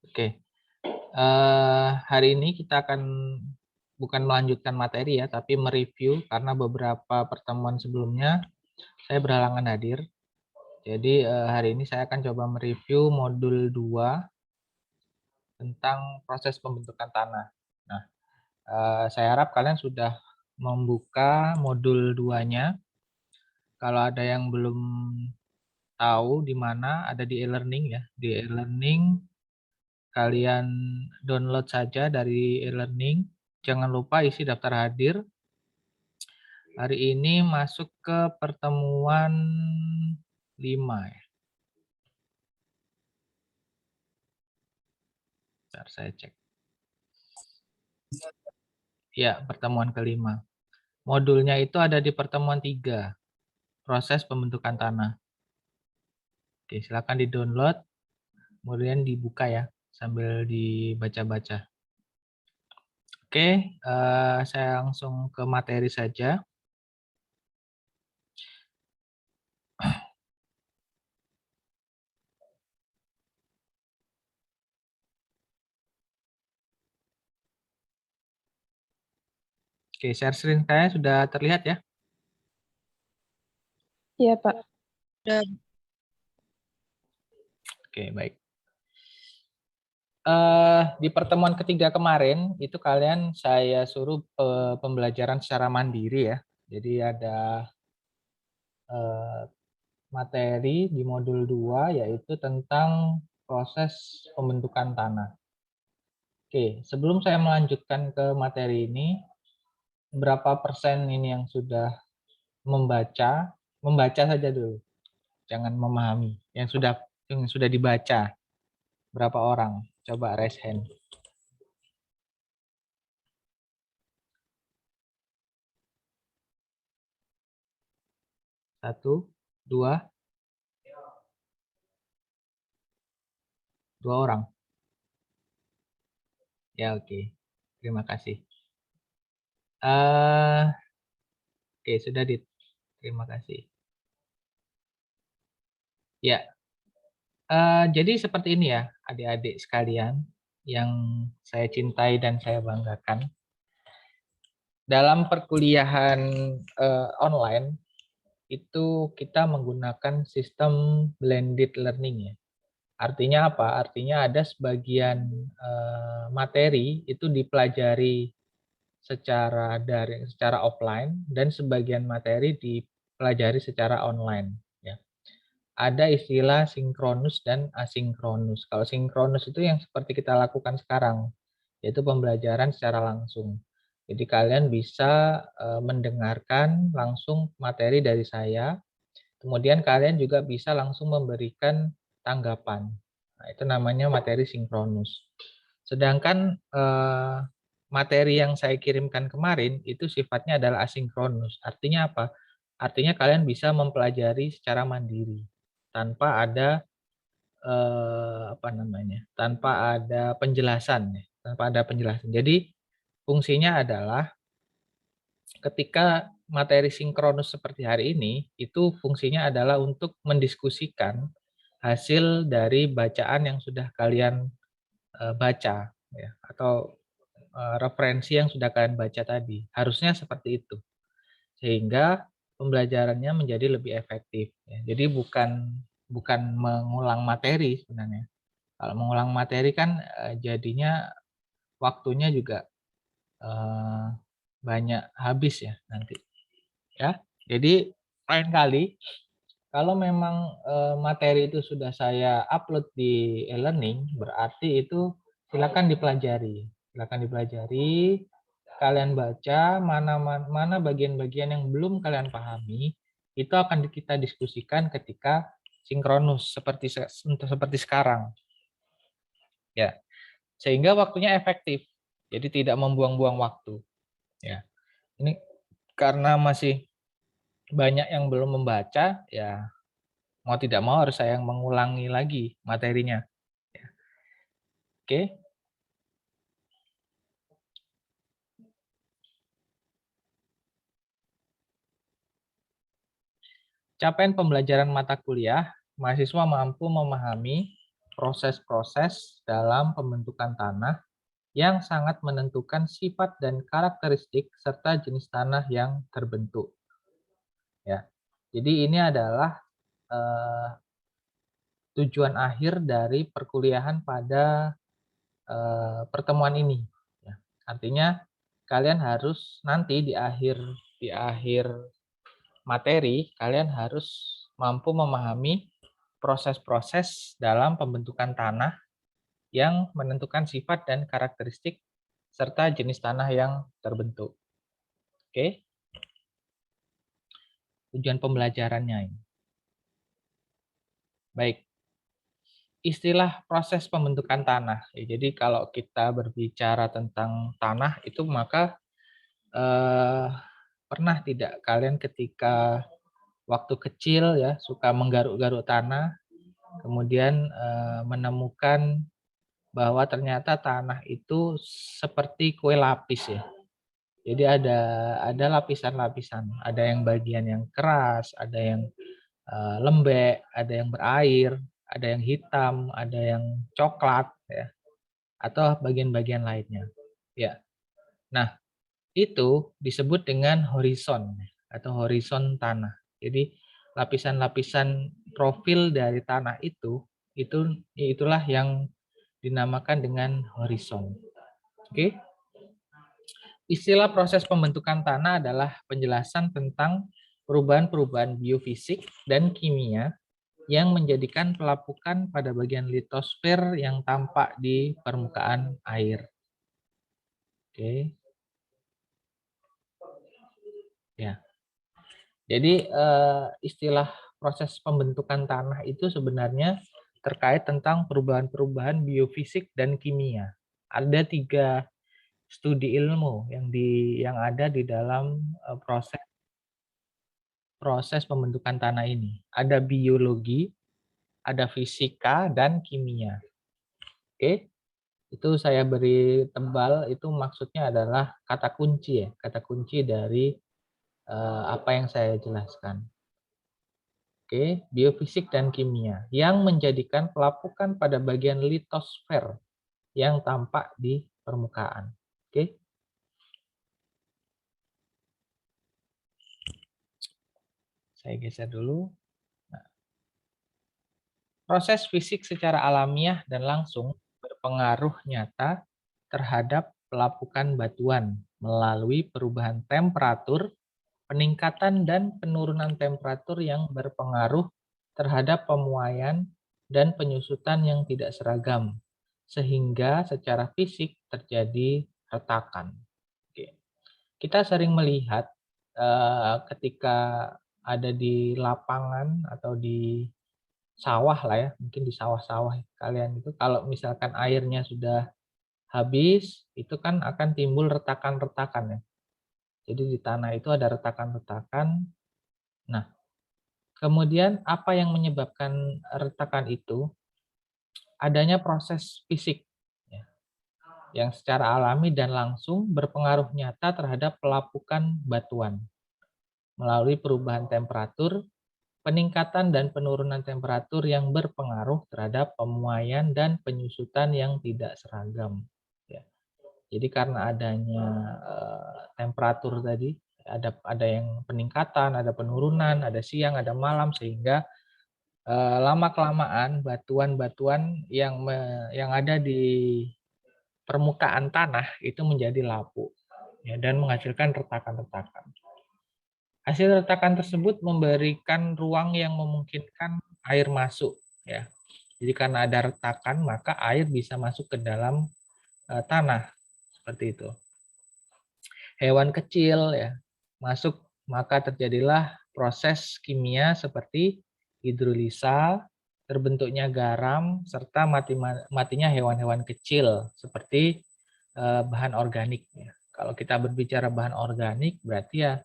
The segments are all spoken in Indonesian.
Oke, hari ini kita akan bukan melanjutkan materi ya, tapi mereview karena beberapa pertemuan sebelumnya saya berhalangan hadir. Jadi hari ini saya akan coba mereview modul 2 tentang proses pembentukan tanah. Nah, saya harap kalian sudah membuka modul 2-nya. Kalau ada yang belum tahu di mana, ada di e-learning ya. Di e-learning kalian download saja dari e-learning. Jangan lupa isi daftar hadir. Hari ini masuk ke pertemuan 5 ya. Bentar saya cek. Ya, pertemuan kelima. Modulnya itu ada di pertemuan 3, proses pembentukan tanah. Oke, silakan di-download, kemudian dibuka ya, sambil dibaca-baca. Oke, saya langsung ke materi saja. Oke, share screen saya sudah terlihat ya? Iya, Pak. Oke, baik. Di pertemuan ketiga kemarin itu kalian saya suruh pembelajaran secara mandiri ya. Jadi ada materi di modul 2 yaitu tentang proses pembentukan tanah. Oke, sebelum saya melanjutkan ke materi ini, berapa persen ini yang sudah membaca? Membaca saja dulu, jangan memahami. Yang sudah dibaca, berapa orang? Coba raise hand. 1, 2, 2 orang. Ya, oke. Terima kasih. Oke, sudah terima kasih. Ya, jadi seperti ini ya, adik-adik sekalian yang saya cintai dan saya banggakan. Dalam perkuliahan online itu kita menggunakan sistem blended learning ya. Artinya apa? Artinya ada sebagian materi itu dipelajari secara daring, secara offline, dan sebagian materi dipelajari secara online. Ya. Ada istilah sinkronus dan asinkronus. Kalau sinkronus itu yang seperti kita lakukan sekarang, yaitu pembelajaran secara langsung. Jadi kalian bisa mendengarkan langsung materi dari saya, kemudian kalian juga bisa langsung memberikan tanggapan. Nah, itu namanya materi sinkronus. Sedangkan materi yang saya kirimkan kemarin itu sifatnya adalah asinkronus. Artinya apa? Artinya kalian bisa mempelajari secara mandiri tanpa ada tanpa ada penjelasan ya, tanpa ada penjelasan. Jadi fungsinya adalah ketika materi sinkronus seperti hari ini, itu fungsinya adalah untuk mendiskusikan hasil dari bacaan yang sudah kalian baca ya, atau referensi yang sudah kalian baca tadi. Harusnya seperti itu. Sehingga pembelajarannya menjadi lebih efektif ya. Jadi bukan bukan mengulang materi sebenarnya. Kalau mengulang materi kan jadinya waktunya juga banyak habis ya nanti. Ya. Jadi lain kali kalau memang materi itu sudah saya upload di e-learning, berarti itu silakan dipelajari. Silakan dipelajari, kalian baca mana bagian-bagian yang belum kalian pahami, itu akan kita diskusikan ketika sinkronus seperti sekarang. Ya. Sehingga waktunya efektif. Jadi tidak membuang-buang waktu, ya. Ini karena masih banyak yang belum membaca, ya mau tidak mau harus saya yang mengulangi lagi materinya. Ya. Oke. Capaian pembelajaran mata kuliah, mahasiswa mampu memahami proses-proses dalam pembentukan tanah yang sangat menentukan sifat dan karakteristik serta jenis tanah yang terbentuk. Ya, jadi ini adalah tujuan akhir dari perkuliahan pada pertemuan ini. Ya, artinya kalian harus nanti di akhir materi kalian harus mampu memahami proses-proses dalam pembentukan tanah yang menentukan sifat dan karakteristik serta jenis tanah yang terbentuk. Oke, tujuan pembelajarannya ini. Baik, istilah proses pembentukan tanah. Ya, jadi kalau kita berbicara tentang tanah itu maka pernah tidak kalian ketika waktu kecil ya suka menggaruk-garuk tanah, kemudian menemukan bahwa ternyata tanah itu seperti kue lapis ya. Jadi ada lapisan-lapisan, ada yang bagian yang keras, ada yang lembek, ada yang berair, ada yang hitam, ada yang coklat ya, atau bagian-bagian lainnya. Ya. Nah, itu disebut dengan horizon atau horizon tanah. Jadi lapisan-lapisan profil dari tanah itulah yang dinamakan dengan horizon. Oke. Istilah proses pembentukan tanah adalah penjelasan tentang perubahan-perubahan biofisik dan kimia yang menjadikan pelapukan pada bagian litosfer yang tampak di permukaan air. Oke. Ya. Jadi istilah proses pembentukan tanah itu sebenarnya terkait tentang perubahan-perubahan biofisik dan kimia. Ada 3 studi ilmu yang ada di dalam proses pembentukan tanah ini. Ada biologi, ada fisika, dan kimia. Oke, itu saya beri tebal, itu maksudnya adalah kata kunci ya, kata kunci dari apa yang saya jelaskan. Oke, biofisik dan kimia yang menjadikan pelapukan pada bagian litosfer yang tampak di permukaan. Oke. Saya geser dulu. Nah, proses fisik secara alamiah dan langsung berpengaruh nyata terhadap pelapukan batuan melalui perubahan temperatur, peningkatan dan penurunan temperatur yang berpengaruh terhadap pemuaian dan penyusutan yang tidak seragam, sehingga secara fisik terjadi retakan. Oke. Kita sering melihat ketika ada di lapangan atau di sawah lah ya, mungkin di sawah-sawah kalian itu kalau misalkan airnya sudah habis, itu kan akan timbul retakan-retakan ya. Jadi di tanah itu ada retakan-retakan. Nah, kemudian apa yang menyebabkan retakan itu? Adanya proses fisik ya, yang secara alami dan langsung berpengaruh nyata terhadap pelapukan batuan melalui perubahan temperatur, peningkatan dan penurunan temperatur yang berpengaruh terhadap pemuaian dan penyusutan yang tidak seragam. Ya. Jadi karena adanya temperatur tadi, ada yang peningkatan, ada penurunan, ada siang, ada malam, sehingga lama-kelamaan batuan-batuan yang ada di permukaan tanah itu menjadi lapuk ya, dan menghasilkan retakan-retakan. Hasil retakan tersebut memberikan ruang yang memungkinkan air masuk ya. Jadi karena ada retakan maka air bisa masuk ke dalam tanah seperti itu. Hewan kecil ya masuk, maka terjadilah proses kimia seperti hidrolisa, terbentuknya garam serta matinya hewan-hewan kecil seperti bahan organik ya. Kalau kita berbicara bahan organik berarti ya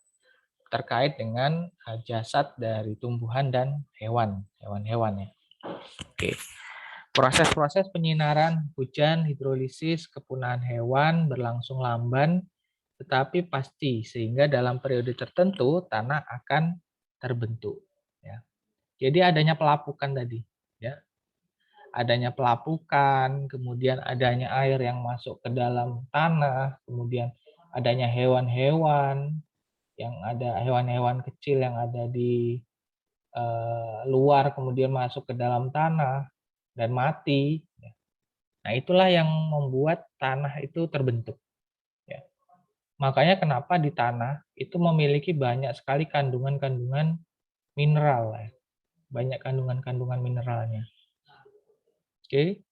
terkait dengan jasad dari tumbuhan dan hewan-hewan ya. Oke. Proses-proses penyinaran, hujan, hidrolisis, kepunahan hewan berlangsung lamban tetapi pasti, sehingga dalam periode tertentu tanah akan terbentuk ya. Jadi adanya pelapukan tadi ya. adanya pelapukan, kemudian adanya air yang masuk ke dalam tanah, kemudian adanya hewan-hewan hewan-hewan kecil yang ada di luar kemudian masuk ke dalam tanah dan mati. Nah, itulah yang membuat tanah itu terbentuk. Ya. Makanya kenapa di tanah itu memiliki banyak sekali kandungan-kandungan mineral. Ya. Banyak kandungan-kandungan mineralnya. Oke.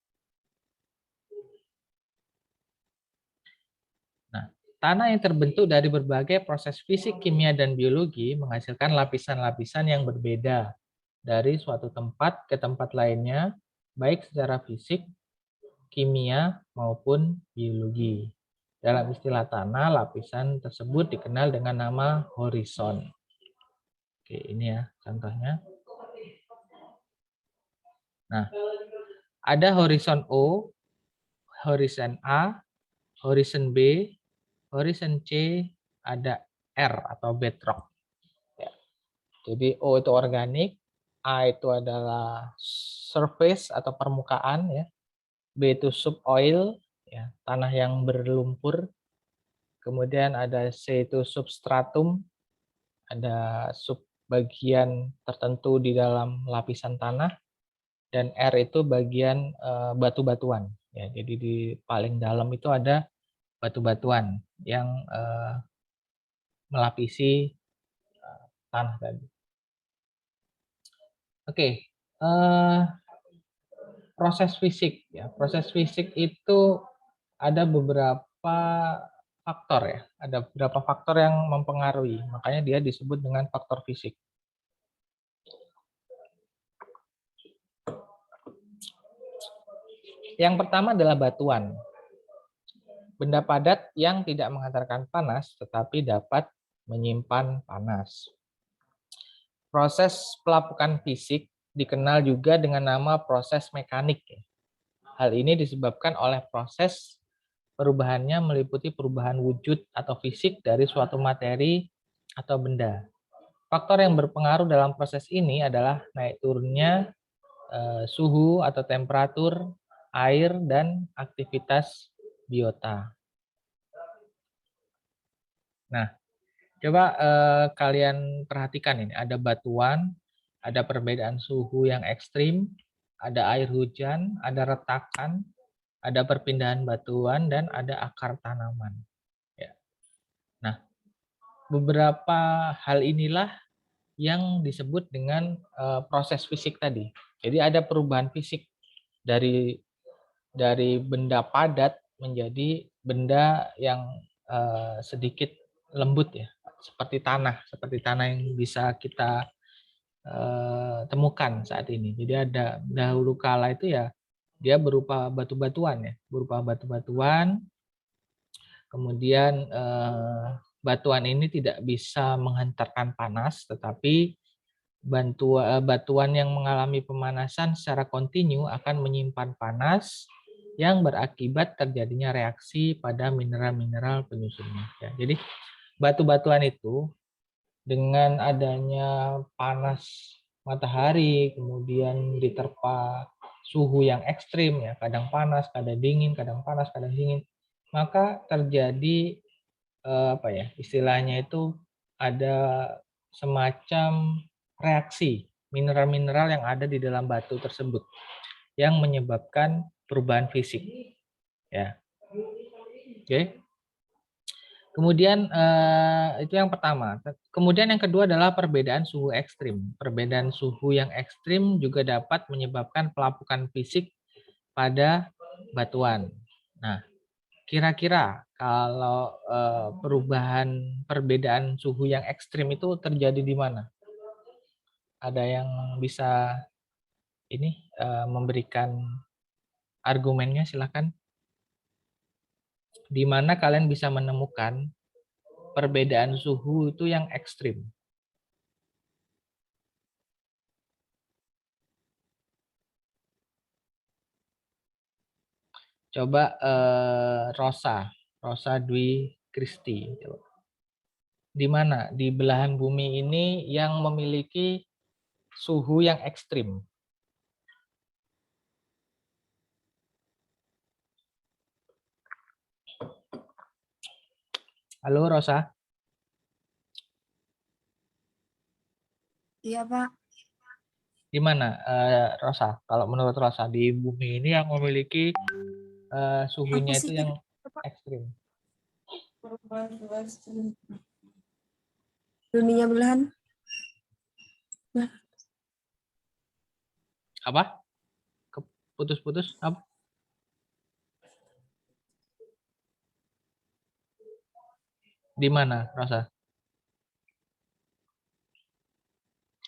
Nah, tanah yang terbentuk dari berbagai proses fisik, kimia, dan biologi menghasilkan lapisan-lapisan yang berbeda dari suatu tempat ke tempat lainnya, baik secara fisik, kimia, maupun biologi. Dalam istilah tanah, lapisan tersebut dikenal dengan nama horizon. Oke, ini ya contohnya. Nah, ada horizon O, horizon A, horizon B, horizon C, ada R atau bedrock. Ya. Jadi O itu organik, A itu adalah surface atau permukaan, ya. B itu suboil, ya, tanah yang berlumpur. Kemudian ada C itu substratum, ada subbagian tertentu di dalam lapisan tanah. Dan R itu bagian batu-batuan. Ya, jadi di paling dalam itu ada batu-batuan yang melapisi tanah tadi. Oke, proses fisik ya. Proses fisik itu ada beberapa faktor ya. Ada beberapa faktor yang mempengaruhi. Makanya dia disebut dengan faktor fisik. Yang pertama adalah batuan. Benda padat yang tidak menghantarkan panas tetapi dapat menyimpan panas. Proses pelapukan fisik dikenal juga dengan nama proses mekanik. Hal ini disebabkan oleh proses perubahannya meliputi perubahan wujud atau fisik dari suatu materi atau benda. Faktor yang berpengaruh dalam proses ini adalah naik turunnya suhu atau temperatur, air, dan aktivitas biota. Nah, coba kalian perhatikan ini, ada batuan, ada perbedaan suhu yang ekstrim, ada air hujan, ada retakan, ada perpindahan batuan, dan ada akar tanaman. Ya. Nah, beberapa hal inilah yang disebut dengan proses fisik tadi. Jadi ada perubahan fisik dari benda padat menjadi benda yang sedikit lembut ya, seperti tanah yang bisa kita temukan saat ini. Jadi ada dahulu kala itu ya dia berupa batu-batuan ya, kemudian batuan ini tidak bisa menghantarkan panas, tetapi batuan yang mengalami pemanasan secara kontinu akan menyimpan panas yang berakibat terjadinya reaksi pada mineral-mineral penyusunnya. Ya, jadi batu-batuan itu dengan adanya panas matahari, kemudian diterpa suhu yang ekstrim, ya kadang panas, kadang dingin, kadang panas, kadang dingin, maka terjadi istilahnya itu ada semacam reaksi mineral-mineral yang ada di dalam batu tersebut yang menyebabkan perubahan fisik. Ya, oke. Kemudian itu yang pertama. Kemudian yang kedua adalah perbedaan suhu ekstrim. Perbedaan suhu yang ekstrim juga dapat menyebabkan pelapukan fisik pada batuan. Nah, kira-kira kalau perbedaan suhu yang ekstrim itu terjadi di mana? Ada yang bisa ini memberikan argumennya, silakan. Di mana kalian bisa menemukan perbedaan suhu itu yang ekstrim? Coba Rosa Dwi Kristi. Di mana di belahan bumi ini yang memiliki suhu yang ekstrim? Halo Rosa, Iya, Pak. gimana Rosa? Kalau menurut Rosa di bumi ini yang memiliki Apa suhunya sih itu tadi, yang Pak? ekstrim. Dunia belahan. Nah, Apa? Putus-putus? Apa? Di mana Rosa?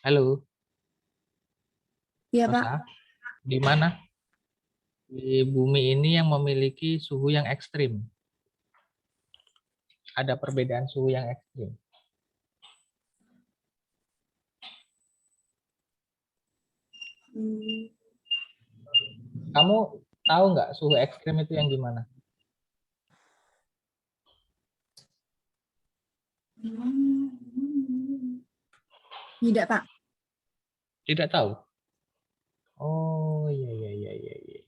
Halo iya, Pak. Rosa, di mana? Di bumi ini yang memiliki suhu yang ekstrim. Ada perbedaan suhu yang ekstrim. Hmm. Kamu tahu nggak suhu ekstrim itu yang gimana? Tidak, Pak. Tidak tahu. Oh iya iya iya iya. Iya.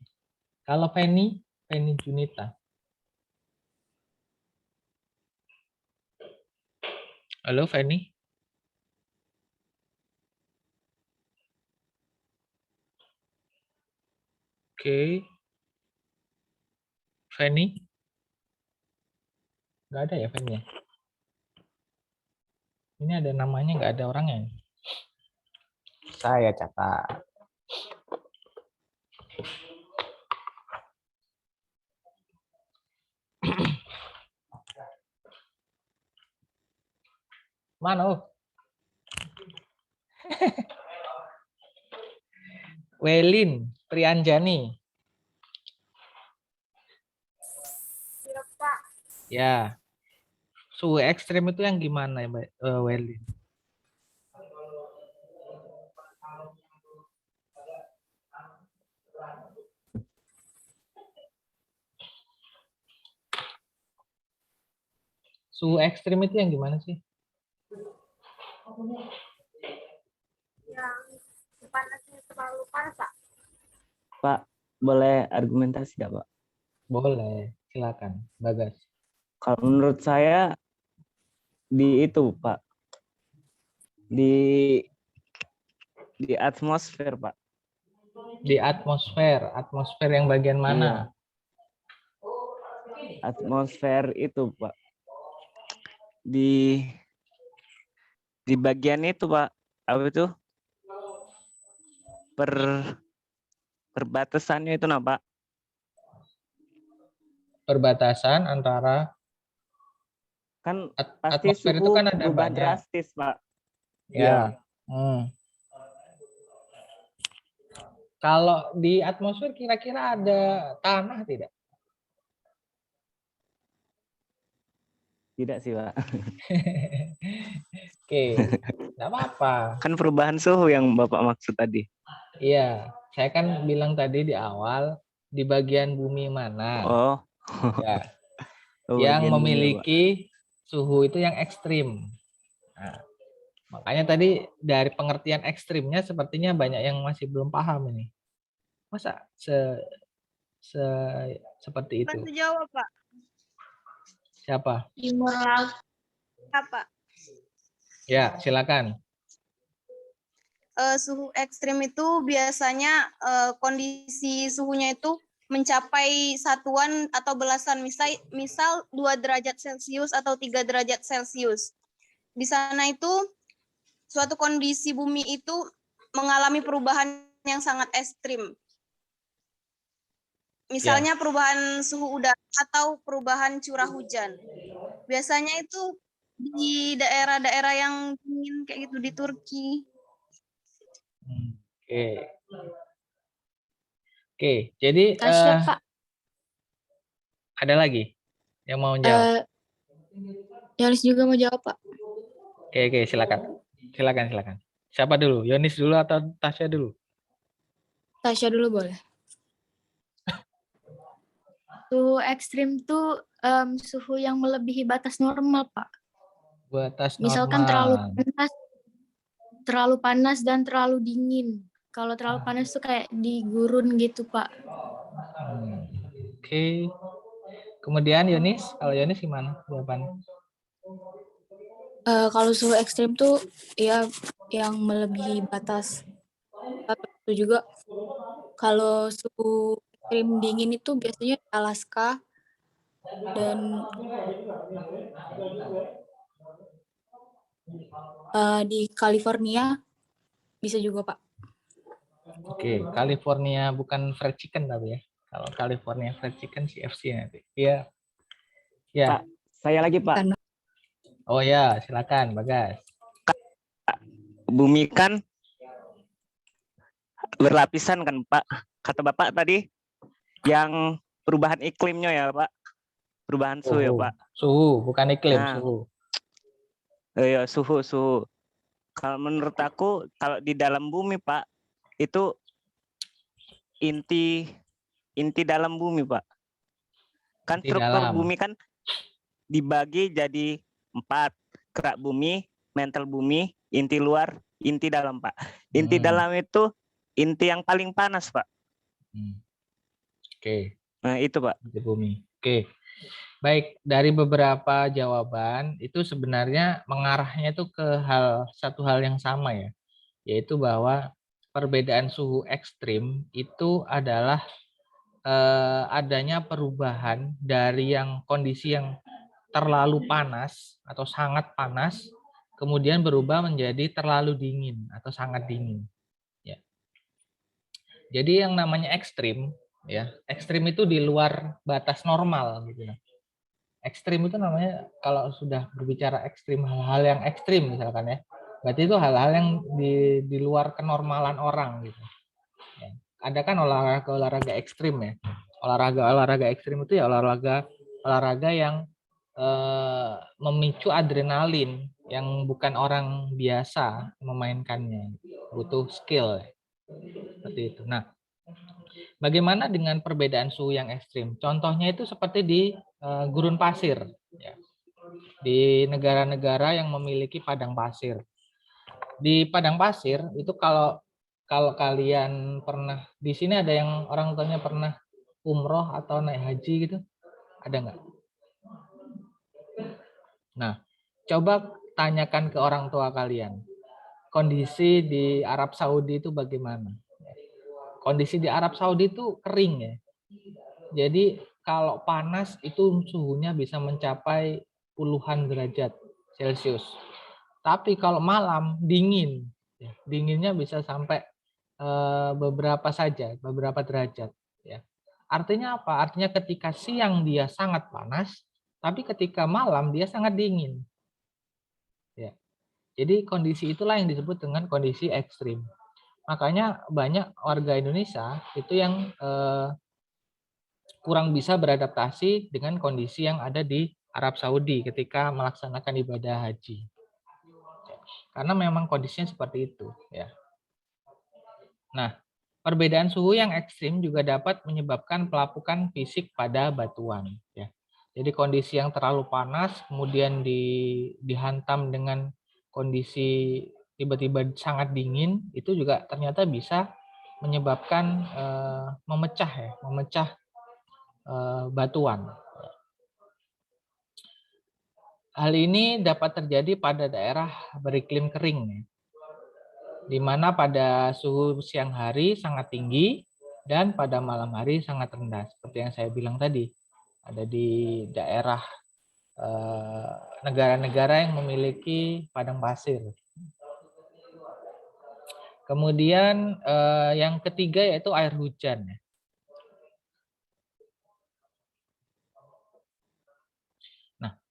Kalau Penny, Penny Junita. Halo Penny. Oke, Penny. Nggak ada ya Penny ya? Ini ada namanya nggak ada orangnya. Saya catat. Mana? Oh, Welin Prianjani. Iya, Pak. Ya, suhu ekstrim itu yang gimana ya, Welin? Suhu ekstrim itu yang gimana sih? Yang panasnya terlalu panas, Pak. Pak, boleh argumentasi nggak, Pak? Boleh, silakan, Bagas. Kalau menurut saya di itu, Pak, di atmosfer, Pak. Di atmosfer, atmosfer yang bagian Iya, mana? atmosfer itu, Pak. Di bagian itu, Pak. Apa itu? Perbatasannya itu, nah, Pak. Perbatasan antara Kan pasti atmosfer itu suhu kan ada berubah banyak. drastis, Pak. Ya. Iya. Kalau di atmosfer kira-kira ada tanah tidak? Tidak sih, Pak. Oke, nggak apa-apa. Kan perubahan suhu yang Bapak maksud tadi. Iya, saya kan bilang tadi di awal di bagian bumi mana Oh, ya oh yang bagian bumi ya, Pak. memiliki suhu itu yang ekstrim. Nah, makanya tadi dari pengertian ekstrimnya sepertinya banyak yang masih belum paham ini. Masa seperti itu? Bantu jawab, Pak. Siapa? Timur Laut apa? Ya, silakan. Suhu ekstrim itu biasanya kondisi suhunya itu mencapai satuan atau belasan, misal 2 derajat Celcius atau 3 derajat Celcius. Di sana itu suatu kondisi bumi itu mengalami perubahan yang sangat ekstrim. Misalnya perubahan suhu udara atau perubahan curah hujan. Biasanya itu di daerah-daerah yang dingin kayak gitu di Turki. Oke. Oke, jadi Tasya, Pak. ada lagi yang mau jawab? Yonis juga mau jawab, Pak. Oke, silakan. Silakan. Siapa dulu? Yonis dulu atau Tasya dulu? Tasya dulu boleh. Suhu ekstrim tuh suhu yang melebihi batas normal, Pak. Batas Misalkan normal. terlalu panas dan terlalu dingin. Kalau terlalu panas tuh kayak di gurun gitu, Pak. Oke. Kemudian Yonis, kalau Yonis gimana jawabannya? Kalau suhu ekstrim tuh ya yang melebihi batas. Itu juga kalau suhu ekstrim dingin itu biasanya di Alaska dan di California bisa juga, Pak. Oke, California bukan fried chicken tapi ya. Kalau California fried chicken CFC nanti. Iya. Ya. Pak, saya lagi Pak. Karena Oh ya, silakan Bagas. Bumi kan berlapisan kan Pak. Kata Bapak tadi yang perubahan iklimnya ya Pak. Perubahan suhu ya Pak. Suhu, bukan iklim, Nah. suhu. Iya, suhu. Kalau menurut aku kalau di dalam bumi Pak, itu inti dalam bumi Pak. Kan Inti struktur dalam. bumi kan dibagi jadi 4. Kerak bumi, mantel bumi, inti luar, inti dalam Pak. Inti dalam itu inti yang paling panas Pak. Oke. Nah itu Pak. Inti bumi. Oke. Baik, dari beberapa jawaban itu sebenarnya mengarahnya itu ke satu hal yang sama ya, yaitu bahwa perbedaan suhu ekstrim itu adalah adanya perubahan dari yang kondisi yang terlalu panas atau sangat panas, kemudian berubah menjadi terlalu dingin atau sangat dingin. Ya. Jadi yang namanya ekstrim, ya ekstrim itu di luar batas normal gitu. Ekstrim itu namanya kalau sudah berbicara ekstrim, hal-hal yang ekstrim misalkan ya, berarti itu hal-hal yang di luar kenormalan orang gitu. Ya. Ada kan olahraga ekstrim ya, olahraga ekstrim itu ya olahraga yang memicu adrenalin yang bukan orang biasa memainkannya, butuh skill seperti itu. Nah, bagaimana dengan perbedaan suhu yang ekstrim? Contohnya itu seperti di gurun pasir, ya. Di negara-negara yang memiliki padang pasir. Di padang pasir itu kalau kalian pernah di sini ada yang orang tuanya pernah umroh atau naik haji gitu, ada nggak? Nah, coba tanyakan ke orang tua kalian, kondisi di Arab Saudi itu bagaimana? Kondisi di Arab Saudi itu kering ya. Jadi kalau panas itu suhunya bisa mencapai puluhan derajat Celcius. Tapi kalau malam dingin, ya, dinginnya bisa sampai beberapa derajat. Ya. Artinya apa? Artinya ketika siang dia sangat panas, tapi ketika malam dia sangat dingin. Ya. Jadi kondisi itulah yang disebut dengan kondisi ekstrim. Makanya banyak warga Indonesia itu yang kurang bisa beradaptasi dengan kondisi yang ada di Arab Saudi ketika melaksanakan ibadah haji. Karena memang kondisinya seperti itu. Ya. Nah, perbedaan suhu yang ekstrim juga dapat menyebabkan pelapukan fisik pada batuan. Ya. Jadi kondisi yang terlalu panas, kemudian dihantam dengan kondisi tiba-tiba sangat dingin, itu juga ternyata bisa menyebabkan memecah batuan. Hal ini dapat terjadi pada daerah beriklim kering, di mana pada suhu siang hari sangat tinggi dan pada malam hari sangat rendah. Seperti yang saya bilang tadi, ada di daerah negara-negara yang memiliki padang pasir. Kemudian yang ketiga yaitu air hujan.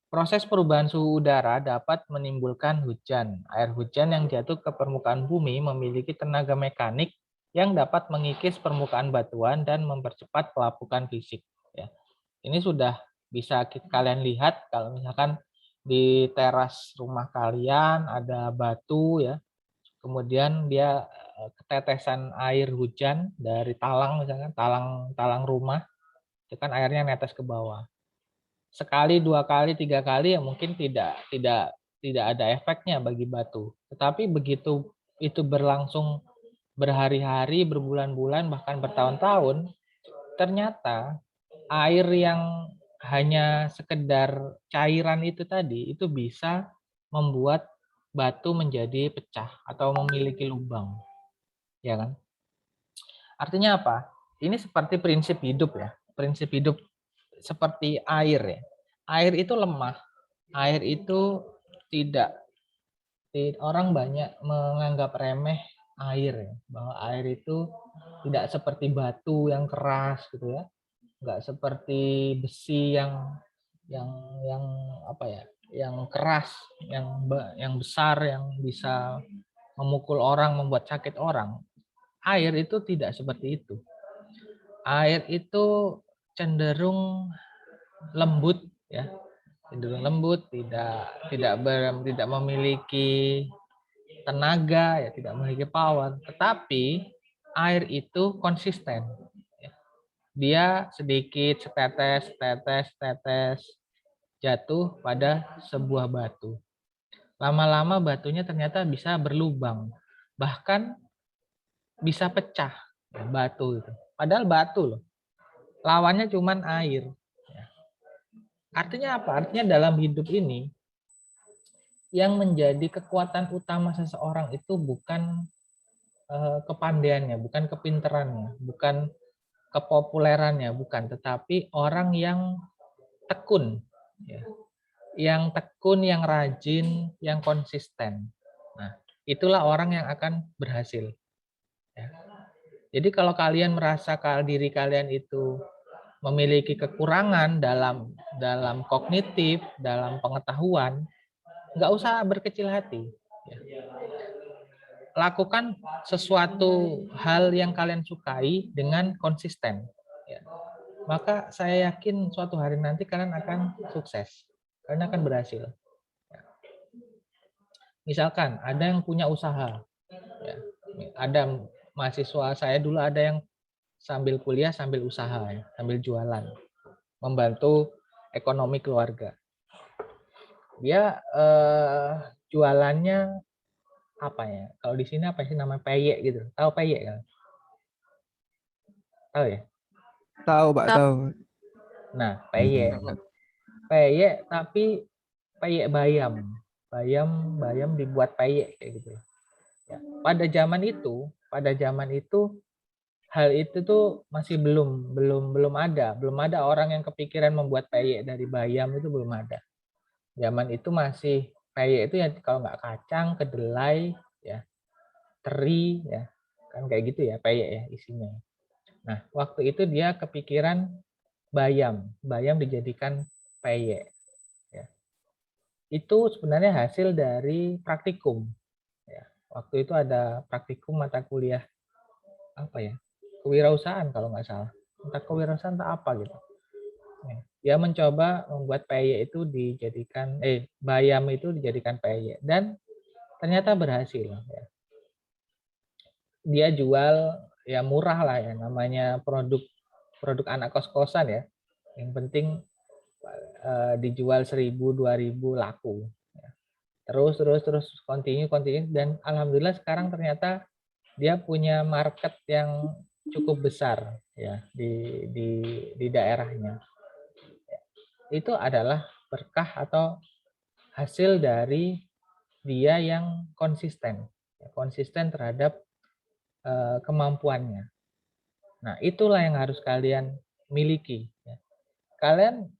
Proses perubahan suhu udara dapat menimbulkan hujan. Air hujan yang jatuh ke permukaan bumi memiliki tenaga mekanik yang dapat mengikis permukaan batuan dan mempercepat pelapukan fisik. Ya. Ini sudah bisa kalian lihat kalau misalkan di teras rumah kalian ada batu ya, kemudian dia ketetesan air hujan dari talang misalkan talang rumah, itu kan airnya netes ke bawah. Sekali, 2 kali, 3 kali ya mungkin tidak ada efeknya bagi batu. Tetapi begitu itu berlangsung berhari-hari, berbulan-bulan, bahkan bertahun-tahun, ternyata air yang hanya sekedar cairan itu tadi, itu bisa membuat batu menjadi pecah atau memiliki lubang, ya kan? Artinya apa? Ini seperti prinsip hidup ya, prinsip hidup seperti air ya. Air itu lemah, air itu tidak, orang banyak menganggap remeh air ya, bahwa air itu tidak seperti batu yang keras gitu ya, nggak seperti besi yang yang apa ya, yang keras, yang besar, yang bisa memukul orang, membuat sakit orang. Air itu tidak seperti itu. Air itu cenderung lembut ya, cenderung lembut, tidak memiliki tenaga ya, tidak memiliki power, tetapi air itu konsisten. Dia sedikit, setetes, tetes, tetes, jatuh pada sebuah batu. Lama-lama batunya ternyata bisa berlubang, bahkan bisa pecah ya, batu itu. Padahal batu loh, lawannya cuman air. Artinya apa? Artinya dalam hidup ini yang menjadi kekuatan utama seseorang itu bukan kepandaiannya, bukan kepinterannya, bukan kepopulerannya, bukan, tetapi orang yang tekun, ya. Yang tekun, yang rajin, yang konsisten. Nah, itulah orang yang akan berhasil. Ya. Jadi kalau kalian merasa diri kalian itu memiliki kekurangan dalam kognitif, dalam pengetahuan, nggak usah berkecil hati. Ya. Lakukan sesuatu hal yang kalian sukai dengan konsisten. Ya. Maka saya yakin suatu hari nanti kalian akan sukses. Kalian akan berhasil. Ya. Misalkan ada yang punya usaha. Ya. Ada mahasiswa saya dulu ada yang sambil kuliah sambil usaha, ya, sambil jualan. Membantu ekonomi keluarga. Dia jualannya apa ya? Kalau di sini apa sih namanya, peyek gitu. Tahu peyek kan? Tahu ya? Tahu, Pak, tahu. Nah, peyek tapi peyek bayam. Bayam dibuat peyek kayak gitu. Ya. Pada zaman itu hal itu tuh masih belum ada orang yang kepikiran membuat peyek dari bayam, itu belum ada. Zaman itu masih peyek itu ya kalau nggak kacang, kedelai, ya, teri, ya, kan kayak gitu ya peyek ya isinya. Nah, waktu itu dia kepikiran bayam dijadikan peyek. Ya. Itu sebenarnya hasil dari praktikum. Ya. Waktu itu ada praktikum mata kuliah apa ya, kewirausahaan kalau nggak salah, entah kewirausahaan atau apa gitu. Ya. Dia mencoba membuat peyek itu dijadikan bayam itu dijadikan peyek dan ternyata berhasil. Ya. Dia jual ya murah lah ya, namanya produk anak kos-kosan ya. Yang penting dijual 1.000 2.000 laku. Ya. Terus continue dan alhamdulillah sekarang ternyata dia punya market yang cukup besar ya di daerahnya. Itu adalah berkah atau hasil dari dia yang konsisten terhadap kemampuannya. Nah, itulah yang harus kalian miliki. Ya. Kalian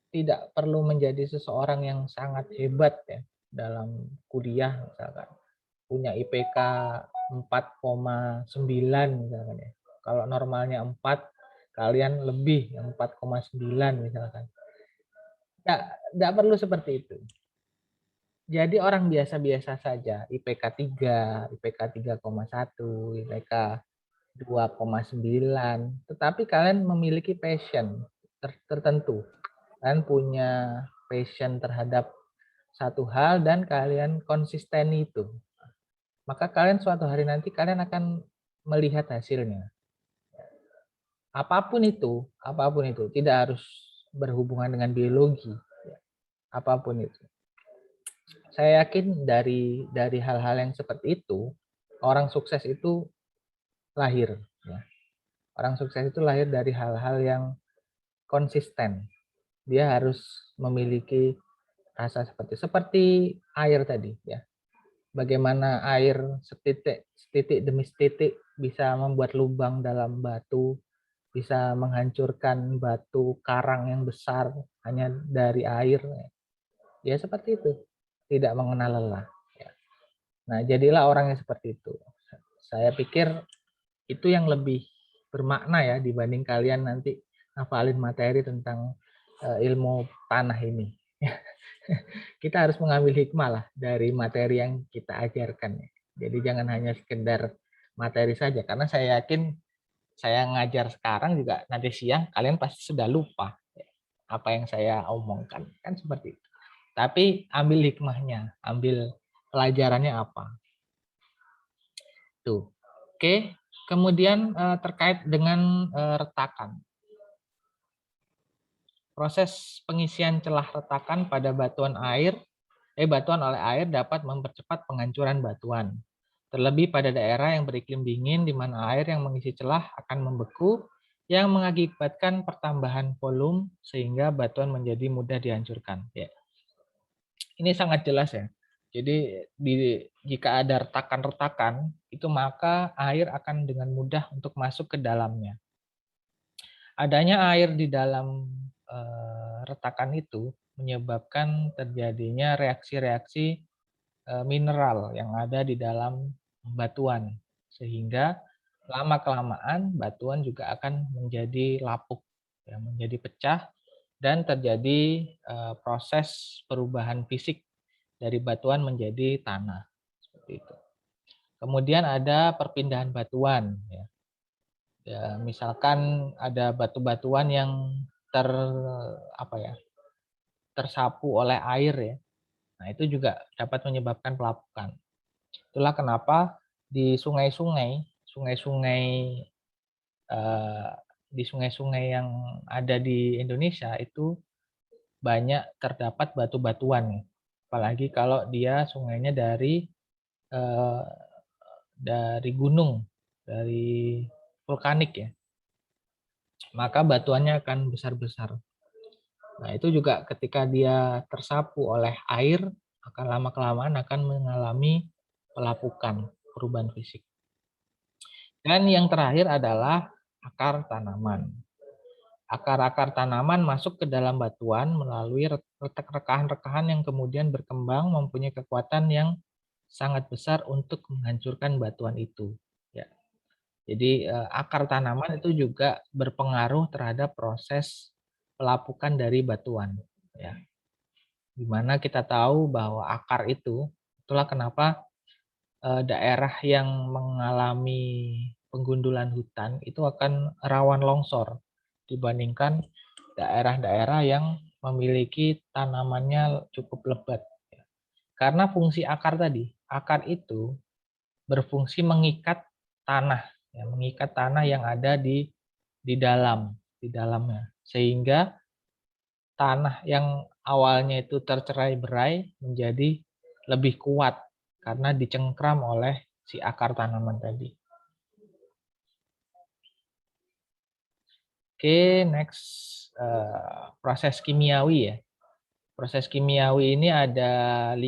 tidak perlu menjadi seseorang yang sangat hebat ya dalam kuliah, misalkan punya IPK 4,9 misalkan ya. Kalau normalnya 4, kalian lebih yang 4,9 misalkan. Tidak perlu seperti itu. Jadi orang biasa-biasa saja, IPK 3, IPK 3,1, IPK 2,9, tetapi kalian memiliki passion tertentu. Kalian punya passion terhadap satu hal dan kalian konsisten itu. Maka kalian suatu hari nanti kalian akan melihat hasilnya. Apapun itu, tidak harus berhubungan dengan biologi. Apapun itu. Saya yakin dari hal-hal yang seperti itu, orang sukses itu lahir. Ya. Orang sukses itu lahir dari hal-hal yang konsisten. dia harus memiliki rasa seperti air tadi ya. Bagaimana air setitik demi setitik bisa membuat lubang dalam batu, bisa menghancurkan batu karang yang besar hanya dari air. Ya seperti itu, tidak mengenal lelah. Nah, jadilah orang yang seperti itu. Saya pikir itu yang lebih bermakna ya dibanding kalian nanti ngafalin materi tentang ilmu tanah ini. Kita harus mengambil hikmah lah dari materi yang kita ajarkan. Jadi jangan hanya sekedar materi saja, karena saya yakin saya ngajar sekarang juga nanti siang kalian pasti sudah lupa apa yang saya omongkan, kan seperti itu. Tapi ambil hikmahnya, ambil pelajarannya apa. Tuh. Oke, kemudian terkait dengan retakan. Proses pengisian celah retakan pada batuan oleh air dapat mempercepat penghancuran batuan. Terlebih pada daerah yang beriklim dingin di mana air yang mengisi celah akan membeku yang mengakibatkan pertambahan volume sehingga batuan menjadi mudah dihancurkan. Ya. Ini sangat jelas ya. Jadi jika ada retakan-retakan itu maka air akan dengan mudah untuk masuk ke dalamnya. Adanya air di dalam retakan itu menyebabkan terjadinya reaksi-reaksi mineral yang ada di dalam batuan, sehingga lama-kelamaan batuan juga akan menjadi lapuk, ya, menjadi pecah, dan terjadi proses perubahan fisik dari batuan menjadi tanah, seperti itu. Kemudian ada perpindahan batuan, ya. Ya, misalkan ada batu-batuan yang tersapu oleh air ya. Nah, itu juga dapat menyebabkan pelapukan. Itulah kenapa di sungai-sungai yang ada di Indonesia itu banyak terdapat batu-batuan. Apalagi kalau dia sungainya dari gunung, dari vulkanik ya. Maka batuannya akan besar-besar. Nah, itu juga ketika dia tersapu oleh air, akan lama-kelamaan akan mengalami pelapukan, perubahan fisik. Dan yang terakhir adalah akar tanaman. Akar-akar tanaman masuk ke dalam batuan melalui rekahan-rekahan yang kemudian berkembang mempunyai kekuatan yang sangat besar untuk menghancurkan batuan itu. Ya. Jadi akar tanaman itu juga berpengaruh terhadap proses pelapukan dari batuan. Ya. Dimana kita tahu bahwa akar itulah kenapa daerah yang mengalami penggundulan hutan itu akan rawan longsor dibandingkan daerah-daerah yang memiliki tanamannya cukup lebat. Karena fungsi akar tadi, akar itu berfungsi mengikat tanah, ya, mengikat tanah yang ada di dalamnya, sehingga tanah yang awalnya itu tercerai-berai menjadi lebih kuat karena dicengkram oleh si akar tanaman tadi. Oke, next proses kimiawi ya. Proses kimiawi ini ada 5.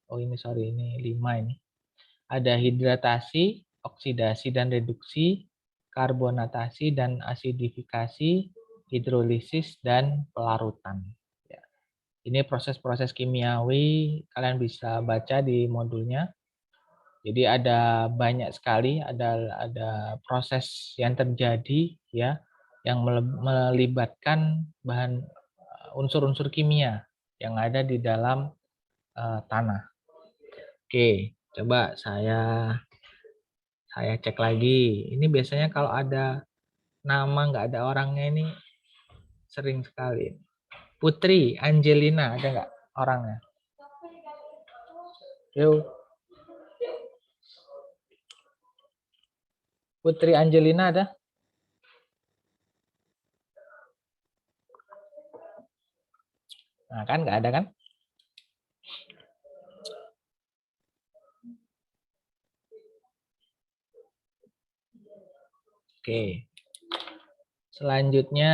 Oh ini sorry, ini 5 ini. Ada hidratasi, oksidasi dan reduksi, karbonatasi dan asidifikasi, hidrolisis dan pelarutan. Ya. Ini proses-proses kimiawi, kalian bisa baca di modulnya. Jadi ada banyak sekali, ada proses yang terjadi ya, yang melibatkan bahan unsur-unsur kimia yang ada di dalam tanah. Oke, coba saya cek lagi. Ini biasanya kalau ada nama nggak ada orangnya ini sering sekali. Putri Angelina, ada nggak orangnya? Yuk. Putri Angelina ada? Nah kan nggak ada kan? Oke. Selanjutnya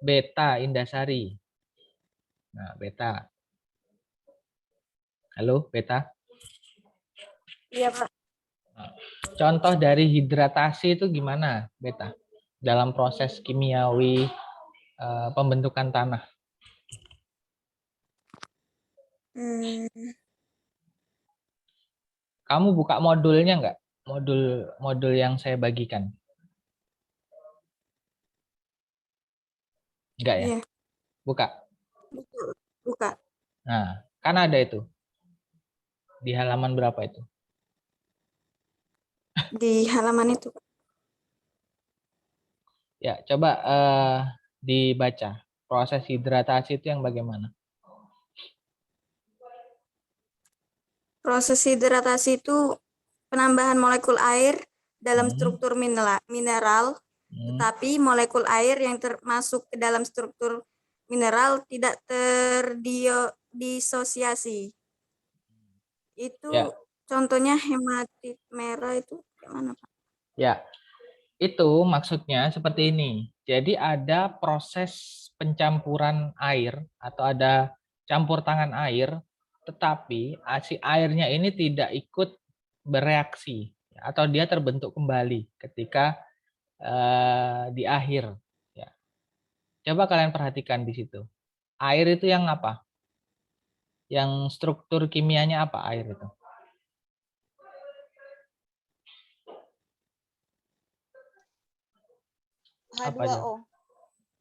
Beta Indasari. Nah, beta. Halo, beta. Iya, Pak. Contoh dari hidratasi itu gimana, beta? Dalam proses kimiawi pembentukan tanah. Kamu buka modulnya nggak? Modul yang saya bagikan. Enggak ya? Iya. Buka. Buka. Nah, kan ada itu. Di halaman berapa itu? Di halaman itu. Ya, coba dibaca. Proses hidratasi itu yang bagaimana? Proses hidratasi itu penambahan molekul air dalam struktur mineral, tetapi molekul air yang termasuk ke dalam struktur mineral tidak terdisosiasi. Itu Ya. contohnya hematit merah itu gimana, Pak? Ya, itu maksudnya seperti ini. Jadi ada proses pencampuran air atau ada campur tangan air, tetapi si airnya ini tidak ikut bereaksi atau dia terbentuk kembali ketika di akhir. Ya. Coba kalian perhatikan di situ. Air itu yang apa? Yang struktur kimianya apa air itu? H2O.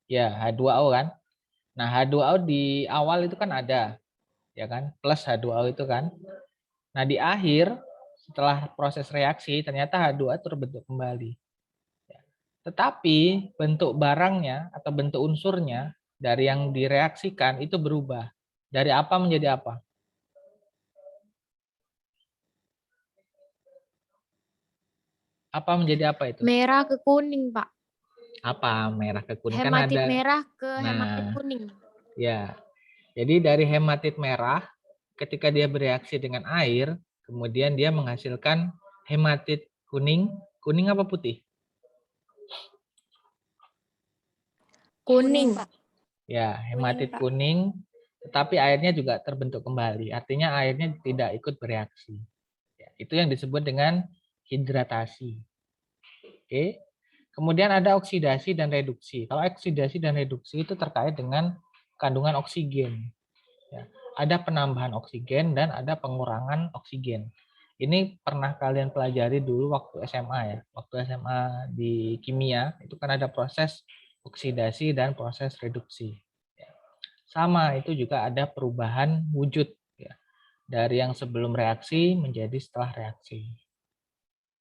Ya, H2O kan. Nah, H2O di awal itu kan ada, ya kan? Plus H2O itu kan. Nah, di akhir setelah proses reaksi ternyata H2O terbentuk kembali. Ya. Tetapi bentuk barangnya atau bentuk unsurnya dari yang direaksikan itu berubah. Dari apa menjadi apa? Apa menjadi apa itu? Merah ke kuning, Pak. Apa merah ke kuning? Kan Hematit ada. merah ke Nah, hematit kuning. ya. Jadi dari hematit merah ketika dia bereaksi dengan air, kemudian dia menghasilkan hematit kuning. Kuning apa putih? Kuning. Pak. Ya, hematit Pak. kuning, tetapi airnya juga terbentuk kembali. Artinya airnya tidak ikut bereaksi. Ya, itu yang disebut dengan hidratasi. Oke. Kemudian ada oksidasi dan reduksi. Kalau oksidasi dan reduksi itu terkait dengan kandungan oksigen. Ya, ada penambahan oksigen dan ada pengurangan oksigen. Ini pernah kalian pelajari dulu waktu SMA ya. Waktu SMA di kimia itu kan ada proses oksidasi dan proses reduksi. Ya. Sama, itu juga ada perubahan wujud ya. Dari yang sebelum reaksi menjadi setelah reaksi.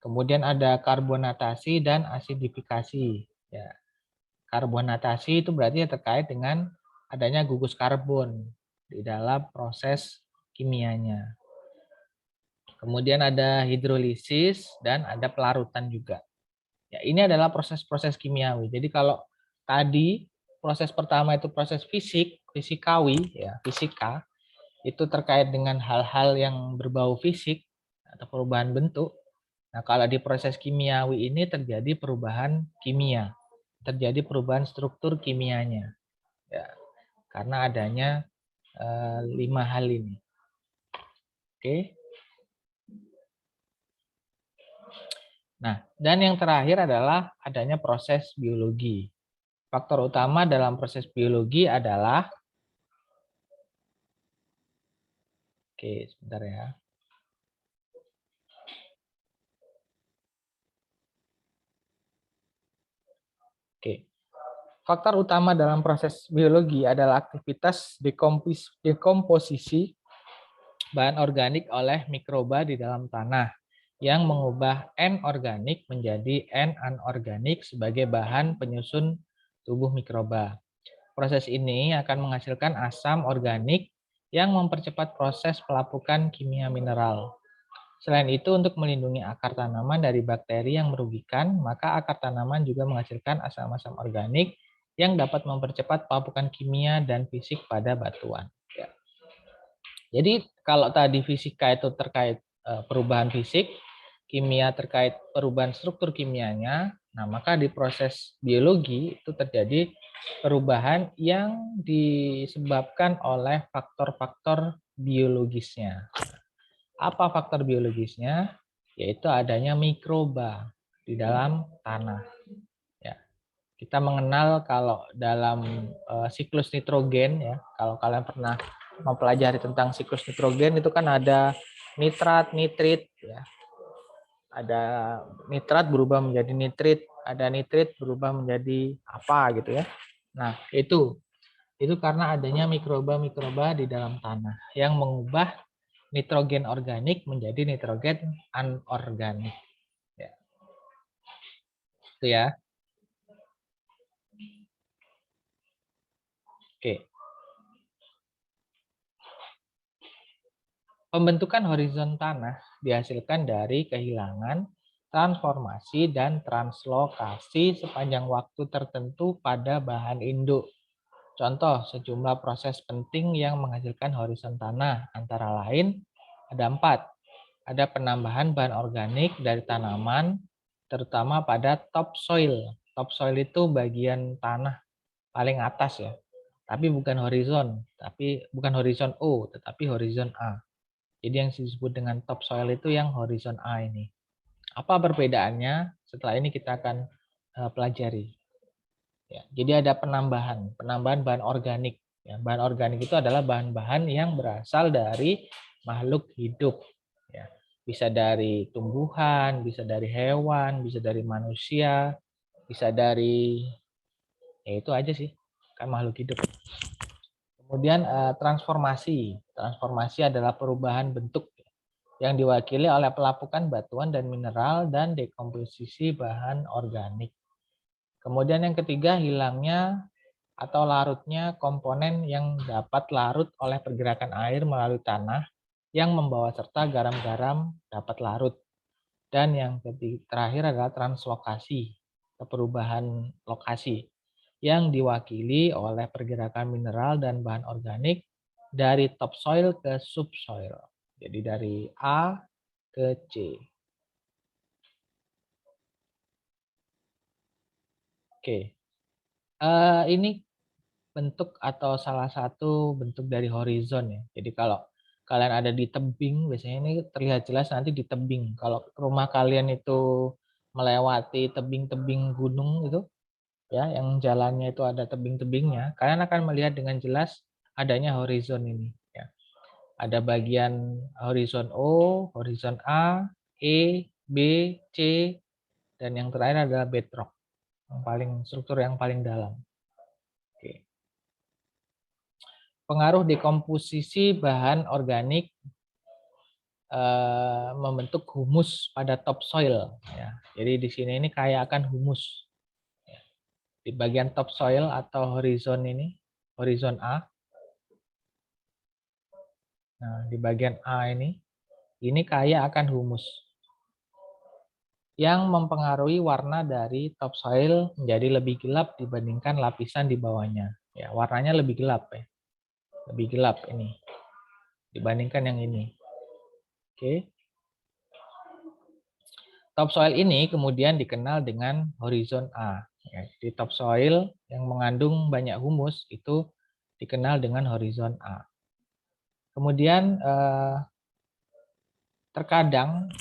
Kemudian ada karbonatasi dan asidifikasi. Ya. Karbonatasi itu berarti terkait dengan adanya gugus karbon di dalam proses kimianya. Kemudian ada hidrolisis dan ada pelarutan juga. Ya, ini adalah proses-proses kimiawi. Jadi kalau tadi proses pertama itu proses fisikawi, ya, fisika, itu terkait dengan hal-hal yang berbau fisik atau perubahan bentuk. Nah, kalau di proses kimiawi ini terjadi perubahan kimia, terjadi perubahan struktur kimianya, ya, karena adanya 5 hal ini. Oke. Nah, dan yang terakhir adalah adanya proses biologi. Faktor utama dalam proses biologi adalah, oke, sebentar ya. Oke. Faktor utama dalam proses biologi adalah aktivitas dekomposisi bahan organik oleh mikroba di dalam tanah yang mengubah N-organik menjadi N-anorganik sebagai bahan penyusun tubuh mikroba. Proses ini akan menghasilkan asam organik yang mempercepat proses pelapukan kimia mineral. Selain itu, untuk melindungi akar tanaman dari bakteri yang merugikan, maka akar tanaman juga menghasilkan asam-asam organik yang dapat mempercepat pelapukan kimia dan fisik pada batuan. Ya. Jadi kalau tadi fisika itu terkait perubahan fisik, kimia terkait perubahan struktur kimianya, nah maka di proses biologi itu terjadi perubahan yang disebabkan oleh faktor-faktor biologisnya. Apa faktor biologisnya? Yaitu adanya mikroba di dalam tanah. Ya. Kita mengenal kalau dalam siklus nitrogen, ya, kalau kalian pernah mempelajari tentang siklus nitrogen itu kan ada nitrat, nitrit, ya. Ada nitrat berubah menjadi nitrit, ada nitrit berubah menjadi apa gitu ya. Nah, itu karena adanya mikroba-mikroba di dalam tanah yang mengubah nitrogen organik menjadi nitrogen anorganik. Ya. Itu ya. Oke. Pembentukan horizon tanah dihasilkan dari kehilangan, transformasi, dan translokasi sepanjang waktu tertentu pada bahan induk. Contoh, sejumlah proses penting yang menghasilkan horizon tanah, antara lain ada 4. Ada penambahan bahan organik dari tanaman, terutama pada topsoil. Topsoil itu bagian tanah paling atas ya, tapi bukan horizon, O, tetapi horizon A. Jadi yang disebut dengan topsoil itu yang horizon A ini. Apa perbedaannya? Setelah ini kita akan pelajari. Ya, jadi ada penambahan bahan organik. Ya, bahan organik itu adalah bahan-bahan yang berasal dari makhluk hidup. Ya, bisa dari tumbuhan, bisa dari hewan, bisa dari manusia, bisa dari ya itu aja sih, kan makhluk hidup. Kemudian transformasi. Transformasi adalah perubahan bentuk yang diwakili oleh pelapukan batuan dan mineral dan dekomposisi bahan organik. Kemudian yang ketiga, hilangnya atau larutnya komponen yang dapat larut oleh pergerakan air melalui tanah yang membawa serta garam-garam dapat larut. Dan yang terakhir adalah translokasi, perubahan lokasi yang diwakili oleh pergerakan mineral dan bahan organik dari topsoil ke subsoil. Jadi dari A ke C. Oke. Ini bentuk atau salah satu bentuk dari horizon ya. Jadi kalau kalian ada di tebing, biasanya ini terlihat jelas nanti di tebing. Kalau rumah kalian itu melewati tebing-tebing gunung itu, ya, yang jalannya itu ada tebing-tebingnya, kalian akan melihat dengan jelas adanya horizon ini. Ya. Ada bagian horizon O, horizon A, E, B, C, dan yang terakhir adalah bedrock, struktur yang paling dalam. Oke. Pengaruh dekomposisi bahan organik membentuk humus pada topsoil. Ya. Jadi di sini ini kaya akan humus. Ya. Di bagian topsoil atau horizon ini, horizon A. Nah, di bagian A ini kaya akan humus yang mempengaruhi warna dari topsoil menjadi lebih gelap dibandingkan lapisan di bawahnya. Ya, warnanya lebih gelap ya. Lebih gelap ini dibandingkan yang ini. Oke. Topsoil ini kemudian dikenal dengan horizon A. Ya, di topsoil yang mengandung banyak humus itu dikenal dengan horizon A. Kemudian terkadang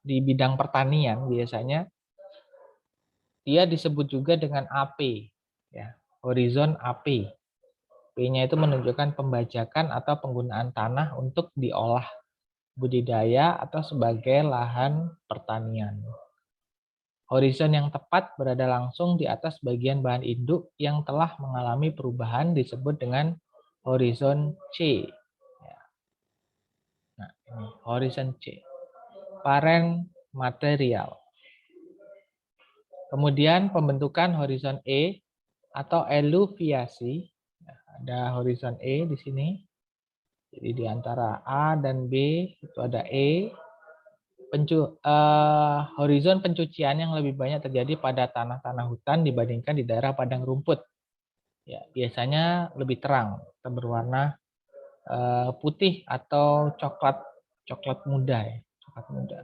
di bidang pertanian biasanya dia disebut juga dengan AP, ya, horizon AP. P-nya itu menunjukkan pembajakan atau penggunaan tanah untuk diolah budidaya atau sebagai lahan pertanian. Horizon yang tepat berada langsung di atas bagian bahan induk yang telah mengalami perubahan disebut dengan horizon C. Nah, ini horizon C. Parent material. Kemudian pembentukan horizon E atau eluviasi. Ada horizon E di sini. Jadi di antara A dan B itu ada E. Horizon pencucian yang lebih banyak terjadi pada tanah-tanah hutan dibandingkan di daerah padang rumput. Ya, biasanya lebih terang, berwarna putih atau coklat muda ya, coklat muda.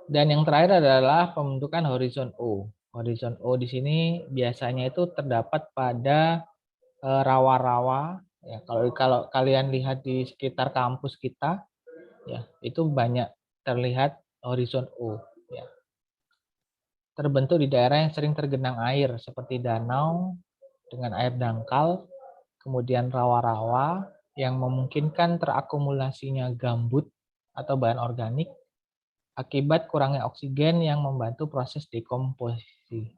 Dan yang terakhir adalah pembentukan horizon O. Horizon O di sini biasanya itu terdapat pada rawa-rawa. Ya, kalau kalian lihat di sekitar kampus kita, ya itu banyak terlihat horizon O. Ya. Terbentuk di daerah yang sering tergenang air seperti danau dengan air dangkal, kemudian rawa-rawa yang memungkinkan terakumulasinya gambut atau bahan organik akibat kurangnya oksigen yang membantu proses dekomposisi.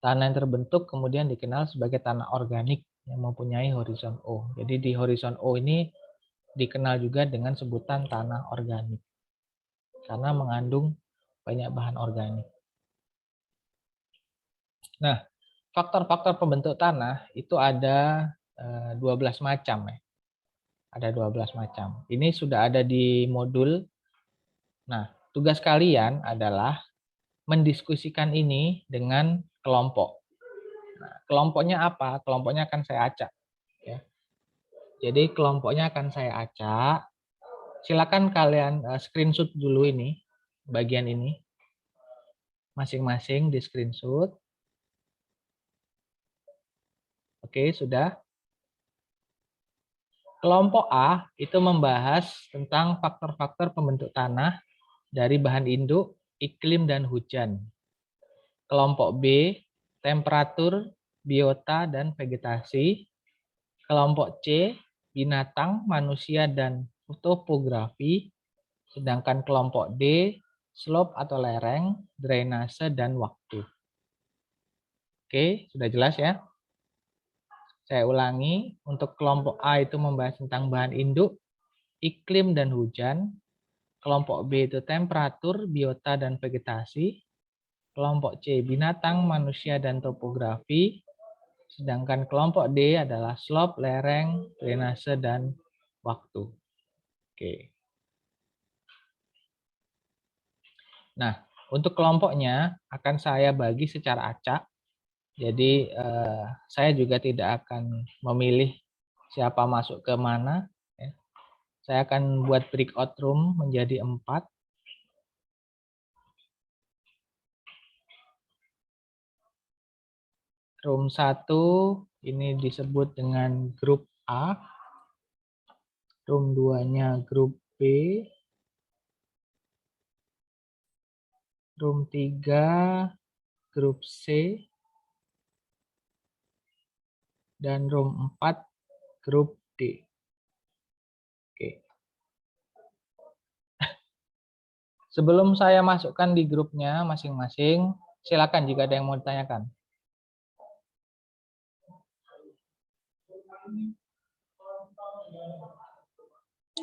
Tanah yang terbentuk kemudian dikenal sebagai tanah organik yang mempunyai horizon O. Jadi di horizon O ini dikenal juga dengan sebutan tanah organik karena mengandung banyak bahan organik. Nah, faktor-faktor pembentuk tanah itu ada 12 macam ya. Ada 12 macam. Ini sudah ada di modul. Nah, tugas kalian adalah mendiskusikan ini dengan kelompok. Nah, kelompoknya apa? Kelompoknya akan saya acak. Ya. Jadi kelompoknya akan saya acak. Silakan kalian screenshot dulu ini, bagian ini. Masing-masing di screenshot. Oke, sudah. Kelompok A itu membahas tentang faktor-faktor pembentuk tanah dari bahan induk, iklim, dan hujan. Kelompok B, temperatur, biota, dan vegetasi. Kelompok C, binatang, manusia, dan topografi. Sedangkan kelompok D, slope atau lereng, drainase, dan waktu. Oke, sudah jelas ya? Saya ulangi, untuk kelompok A itu membahas tentang bahan induk, iklim, dan hujan. Kelompok B itu temperatur, biota, dan vegetasi. Kelompok C binatang, manusia, dan topografi. Sedangkan kelompok D adalah slope, lereng, drainase, dan waktu. Oke. Nah, untuk kelompoknya akan saya bagi secara acak. Jadi saya juga tidak akan memilih siapa masuk ke mana. Ya. Saya akan buat breakout room menjadi 4. Room 1 ini disebut dengan grup A. Room 2-nya grup B. Room 3 grup C. Dan room 4 grup D. Oke. Sebelum saya masukkan di grupnya masing-masing, silakan jika ada yang mau ditanyakan.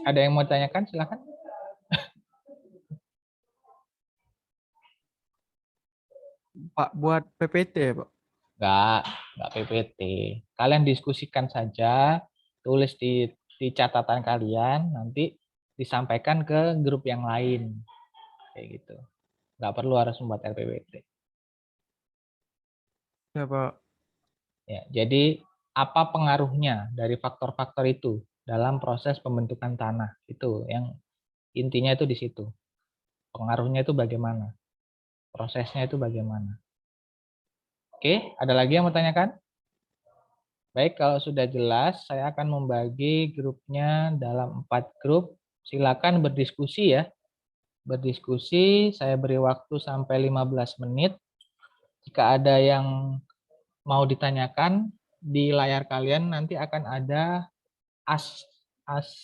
Ada yang mau ditanyakan, silakan. Pak, buat PPT ya, Pak? Enggak PPT. Kalian diskusikan saja, tulis di catatan kalian, nanti disampaikan ke grup yang lain. Kayak gitu. Enggak perlu harus membuat RPPT. Ya, Pak. Ya, jadi apa pengaruhnya dari faktor-faktor itu dalam proses pembentukan tanah? Itu yang intinya itu di situ. Pengaruhnya itu bagaimana? Prosesnya itu bagaimana? Oke, ada lagi yang mau tanyakan? Baik, kalau sudah jelas, saya akan membagi grupnya dalam 4 grup. Silakan berdiskusi ya. Berdiskusi, saya beri waktu sampai 15 menit. Jika ada yang mau ditanyakan, di layar kalian nanti akan ada ask, ask,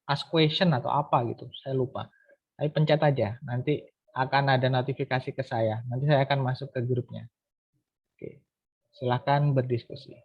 ask question atau apa gitu. Saya lupa. Tapi pencet aja, nanti akan ada notifikasi ke saya. Nanti saya akan masuk ke grupnya. Oke, silakan berdiskusi.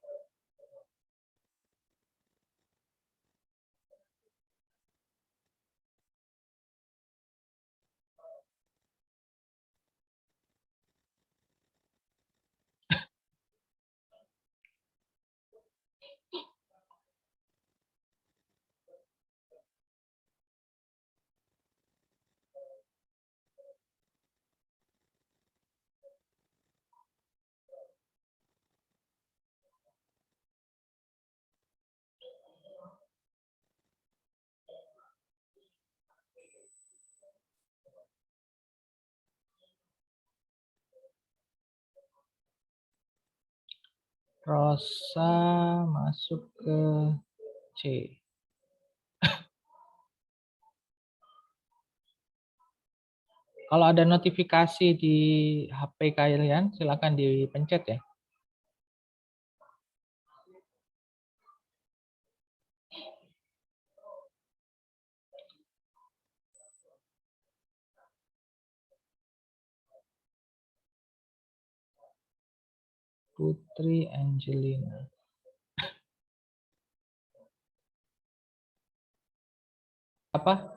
Rosa masuk ke C. Kalau ada notifikasi di HP kalian, silakan dipencet ya. Putri Angelina. Apa?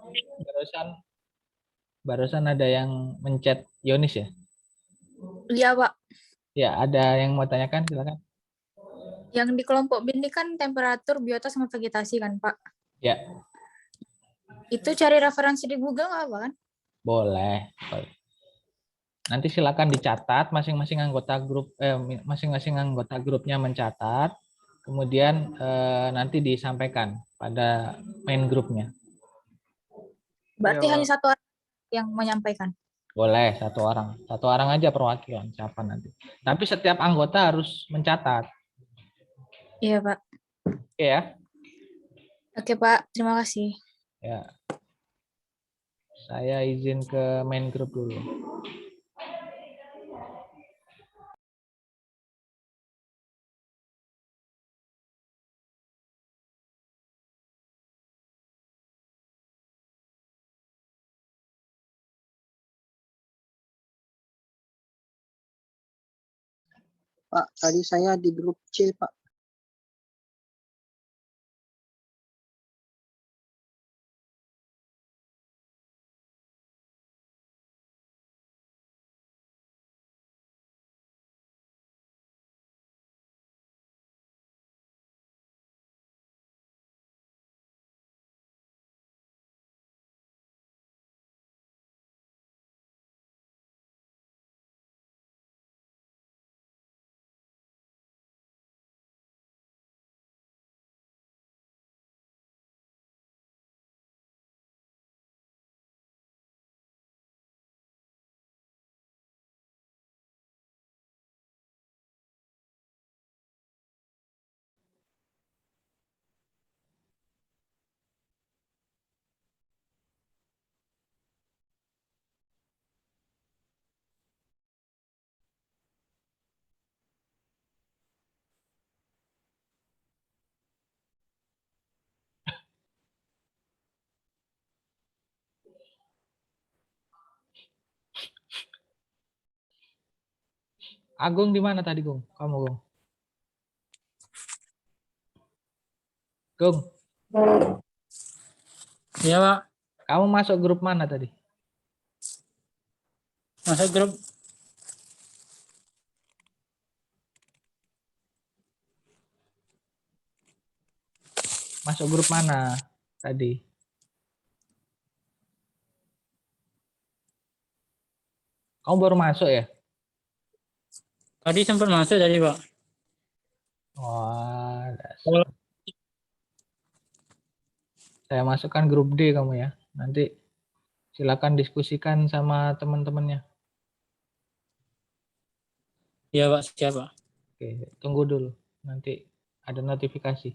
Barusan ada yang mencet Yonis ya? Iya, Pak. Ya, ada yang mau tanyakan, silakan. Yang di kelompok B ini kan temperatur, biota, sama vegetasi kan, Pak? Ya, Itu cari referensi di Google nggak, Pak? Kan? boleh. Nanti silakan dicatat masing-masing masing-masing anggota grupnya mencatat, kemudian nanti disampaikan pada main grupnya. Berarti Iya, hanya Pak. satu orang yang menyampaikan. Boleh satu orang aja perwakilan siapa nanti. Tapi setiap anggota harus mencatat, Iya, Pak. oke ya? Oke, Pak. Terima kasih. Ya, saya izin ke main grup dulu. Pak, tadi saya di grup C, Pak. Agung di mana tadi, Gung? Kamu, Gung? Gung, Iya, Pak. kamu masuk grup mana tadi? Masuk grup. Masuk grup mana tadi? Kamu baru masuk ya? Tadi sempat masuk tadi, Pak. Wah, dasar. Saya masukkan grup D kamu ya. Nanti silakan diskusikan sama teman-temannya. Iya, Pak. Siap, Pak. Oke, tunggu dulu. Nanti ada notifikasi.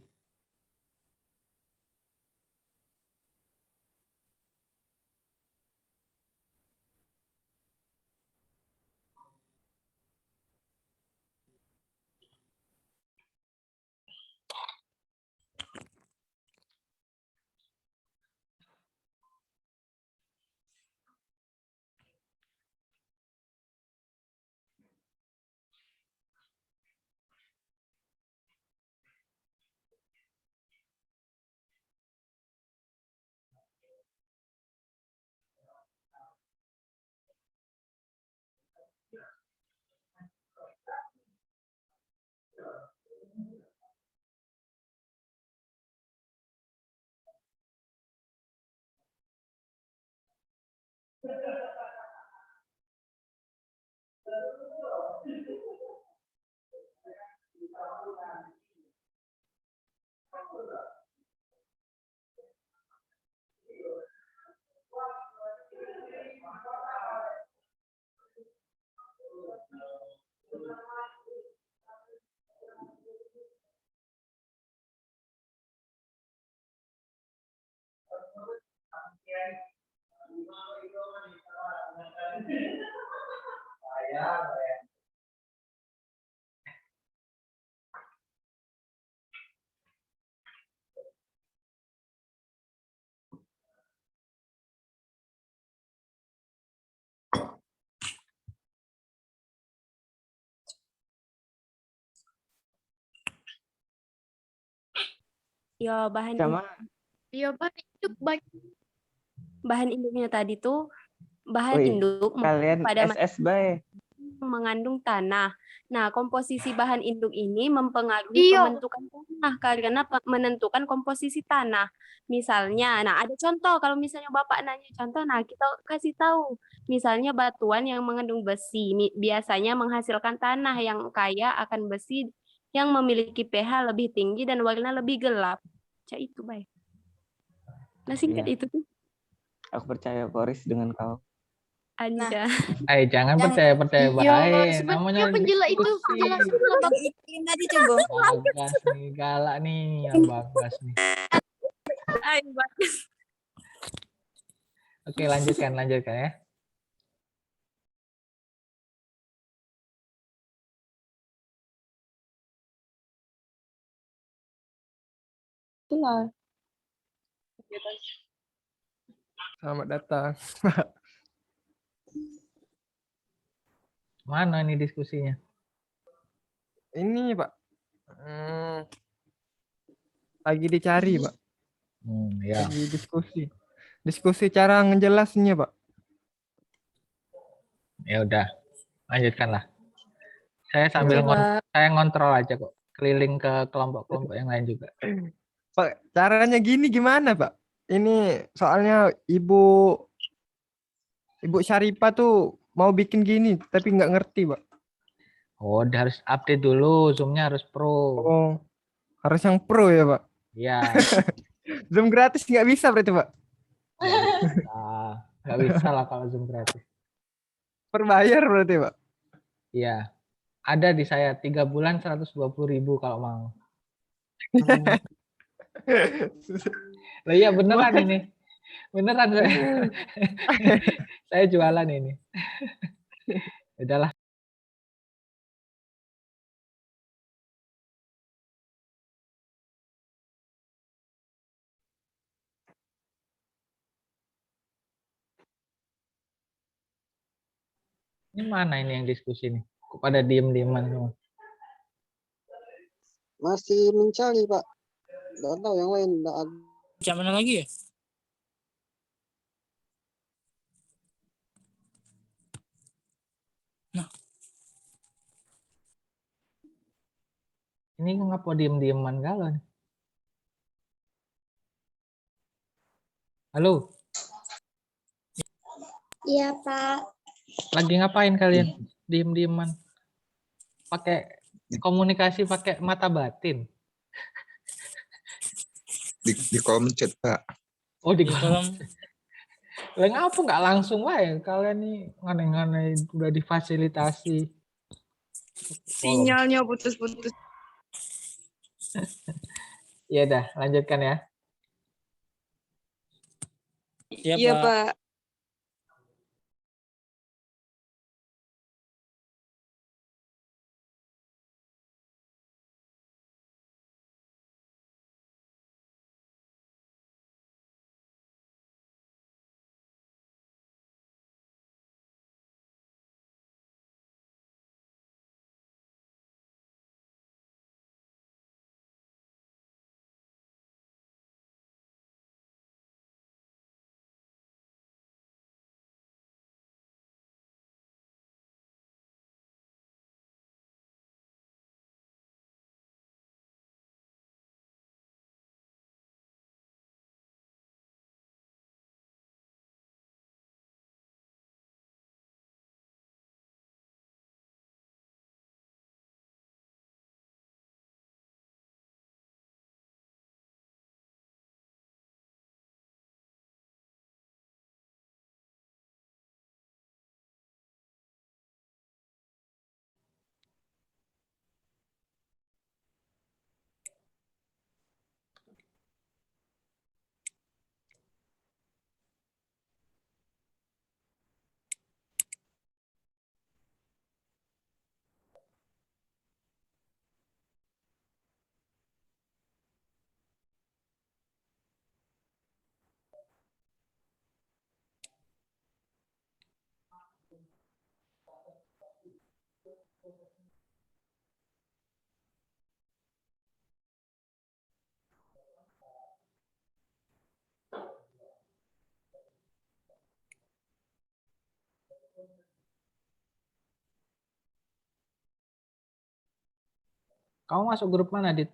Ya bahan Sama Iya, Pak, itu banyak. bahan induknya tadi tuh bahan Wih, induk kalian pada SS bay. mengandung tanah. Nah, komposisi bahan induk ini mempengaruhi Iya. pembentukan tanah karena menentukan komposisi tanah. Misalnya, nah ada contoh kalau misalnya Bapak nanya contoh, nah kita kasih tahu. Misalnya batuan yang mengandung besi biasanya menghasilkan tanah yang kaya akan besi yang memiliki pH lebih tinggi dan warna lebih gelap. Cak itu, baik. Nah, singkat Iya. itu tuh. Aku percaya Koris dengan kau. Anja. Jangan Yang- percaya Iya, baik. Namanya sebenarnya penjela itu diskusi. jelasin lah, Bang. Iklim tadi coba. Bagas nih, galak nih, yang bagas nih. Ayo, Bagus. Oke, lanjutkan ya. Itulah. Selamat datang. Mana nih diskusinya? Ini Pak. Lagi dicari Pak. Ya. Lagi diskusi. Diskusi cara ngejelasinnya Pak. Ya udah, lanjutkanlah. Saya sambil Coba. saya ngontrol aja kok, keliling ke kelompok-kelompok yang lain juga. Pak, caranya gini gimana Pak? Ini soalnya Ibu Syarifah tuh mau bikin gini tapi nggak ngerti Pak. Oh, udah harus update dulu, Zoom-nya harus pro. Oh, harus yang pro ya Pak. Iya. Zoom gratis nggak bisa berarti Pak. Nggak bisa lah kalau Zoom gratis. Berbayar berarti Pak. Iya. Ada di saya 3 bulan 120.000 kalau mau. Loh iya beneran ini. Beneran saya. Saya jualan ini. Udahlah. Ini mana ini yang diskusi nih? Kok pada diem-dieman semua? Masih mencari, Pak. Nggak tahu yang lain. Nggak ada. Cak mana lagi ya? Ini ngapa diem-dieman galau nih? Halo, Iya, Pak. lagi ngapain kalian? Diem-dieman. Pakai komunikasi pakai mata batin. Di kolom chat, Pak. Oh, di Di kolom Lah ngapa nggak langsung lah ya? Kalian nih aneh-aneh udah difasilitasi. Sinyalnya putus-putus. Ya dah, lanjutkan ya. siapa? Iya, Pak. Kamu masuk grup mana, Dit?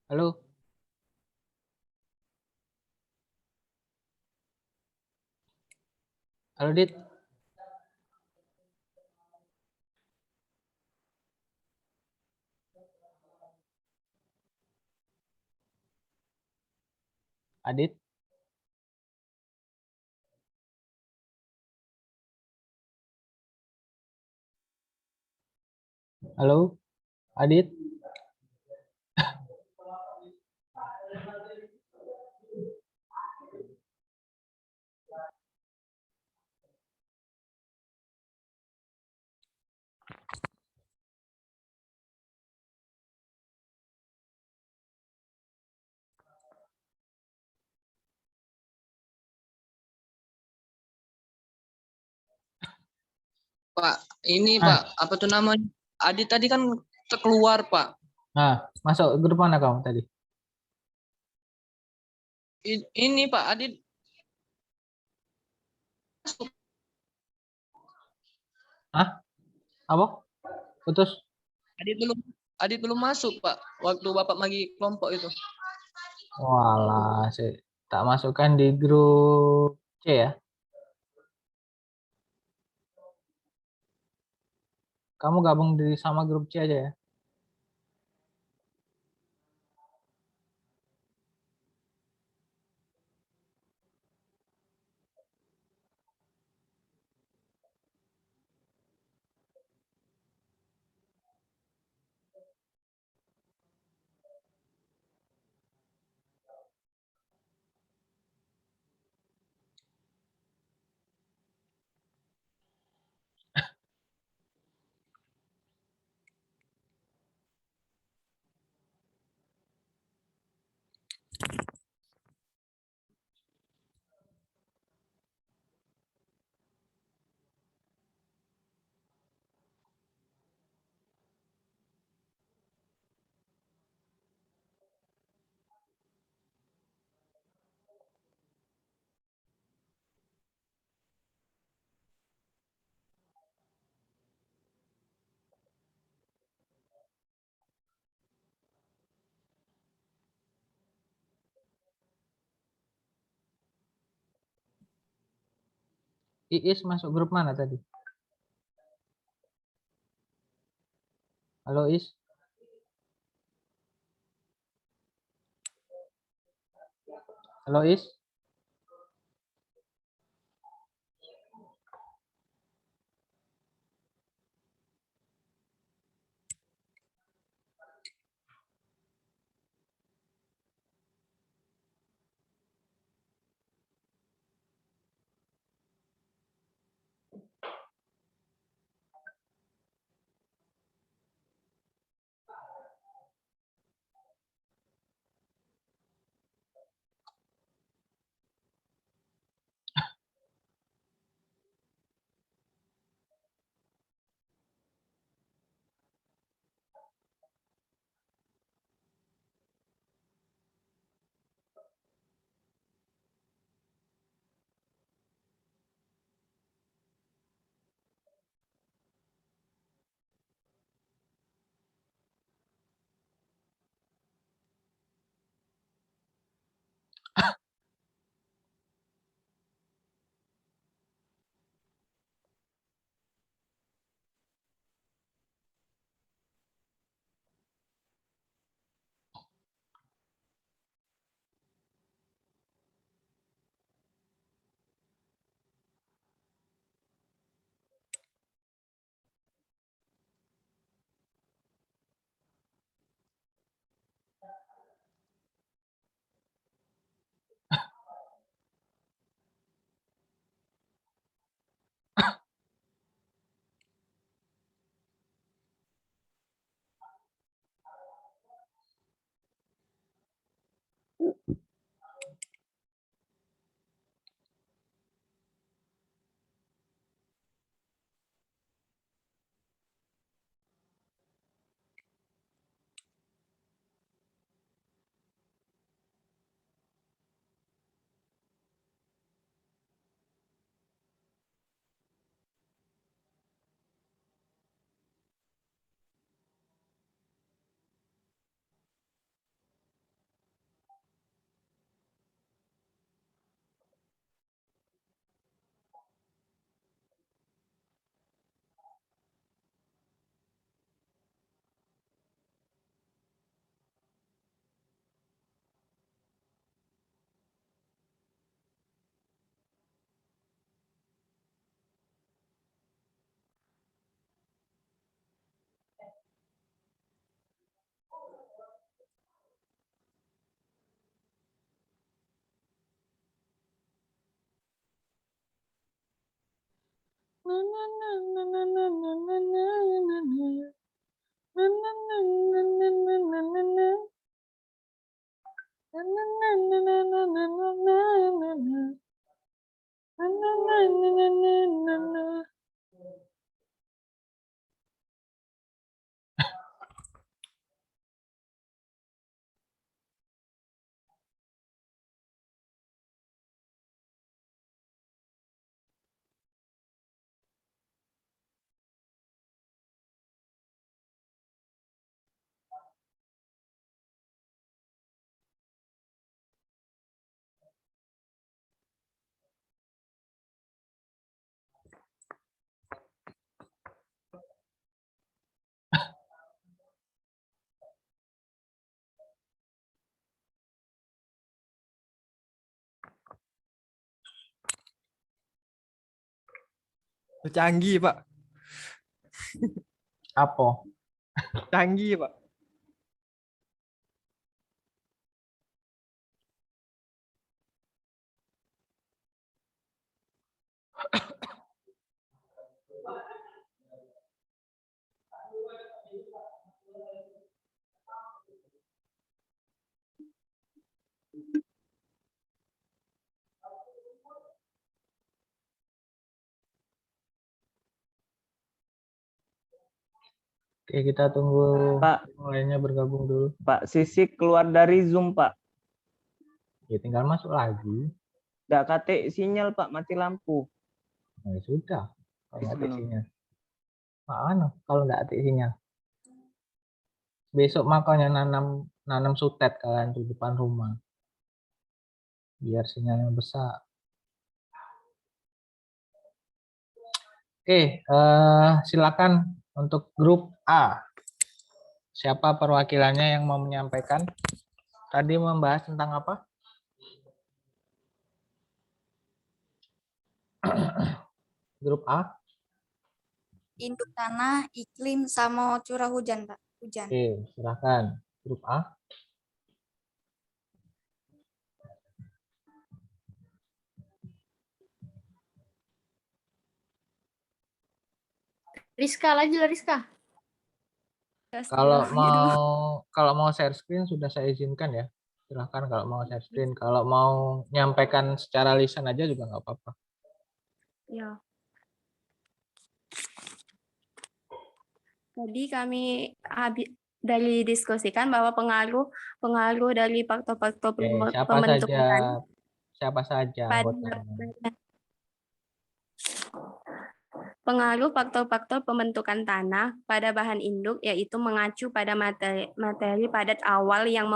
Halo? Halo, Dit? Adit? Halo? Adit? Pak, ini Ah. Pak, apa tuh namanya? Adit tadi kan keluar Pak. Nah, masuk grup mana kamu tadi? Ini Pak, Adit masuk. Hah? Apa? Putus? Adit belum masuk Pak, waktu Bapak bagi kelompok itu. Walah, saya tak masukkan di grup C ya. Kamu gabung di sama grup C aja ya. Iis masuk grup mana tadi? Halo Is? Halo Is? Canggih, Pak. Apa? Canggih, Pak. Oke, kita tunggu Pak, yang lainnya bergabung dulu. Pak Sisi keluar dari Zoom, Pak. Ya, tinggal masuk lagi. Nggak kate sinyal, Pak, mati lampu. Nah, ya sudah. Kalau nggak ada Anu. sinyal. Mana kalau nggak ada sinyal? Besok makanya nanam sutet kalian di depan rumah. Biar sinyalnya besar. Oke, silakan untuk grup A. Siapa perwakilannya yang mau menyampaikan? Tadi membahas tentang apa? Grup A. Induk tanah, iklim, sama curah hujan, Pak. Hujan. Oke, silakan. Grup A. Rizka, lanjut Rizka. Kalau mau share screen sudah saya izinkan ya. Silahkan kalau mau share screen. Kalau mau nyampaikan secara lisan aja juga nggak apa-apa. Ya. Tadi kami dari diskusikan bahwa pengaruh dari faktor-faktor pembentukan Siapa saja anggotanya. Pengaruh faktor-faktor pembentukan tanah pada bahan induk yaitu mengacu pada materi padat awal yang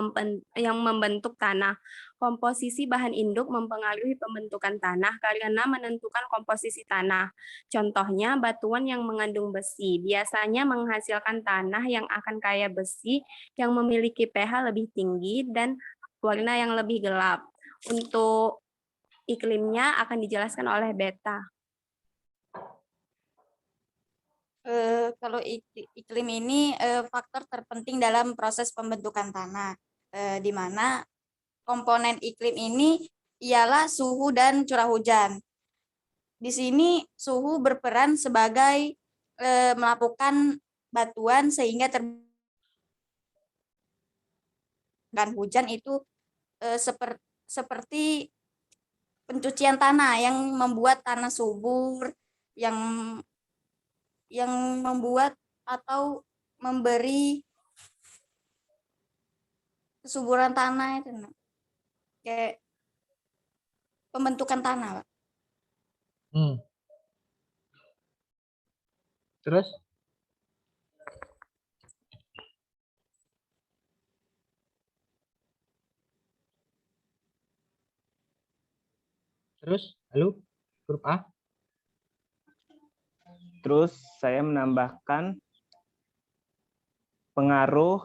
membentuk tanah. Komposisi bahan induk mempengaruhi pembentukan tanah karena menentukan komposisi tanah. Contohnya batuan yang mengandung besi biasanya menghasilkan tanah yang akan kaya besi yang memiliki pH lebih tinggi dan warna yang lebih gelap. Untuk iklimnya akan dijelaskan oleh Beta. Kalau iklim ini faktor terpenting dalam proses pembentukan tanah, di mana komponen iklim ini ialah suhu dan curah hujan. Di sini suhu berperan sebagai melakukan batuan sehingga hujan itu seperti pencucian tanah yang membuat tanah subur, yang membuat atau memberi kesuburan tanah itu, kayak pembentukan tanah, Pak. Terus? Halo, grup A? Terus saya menambahkan pengaruh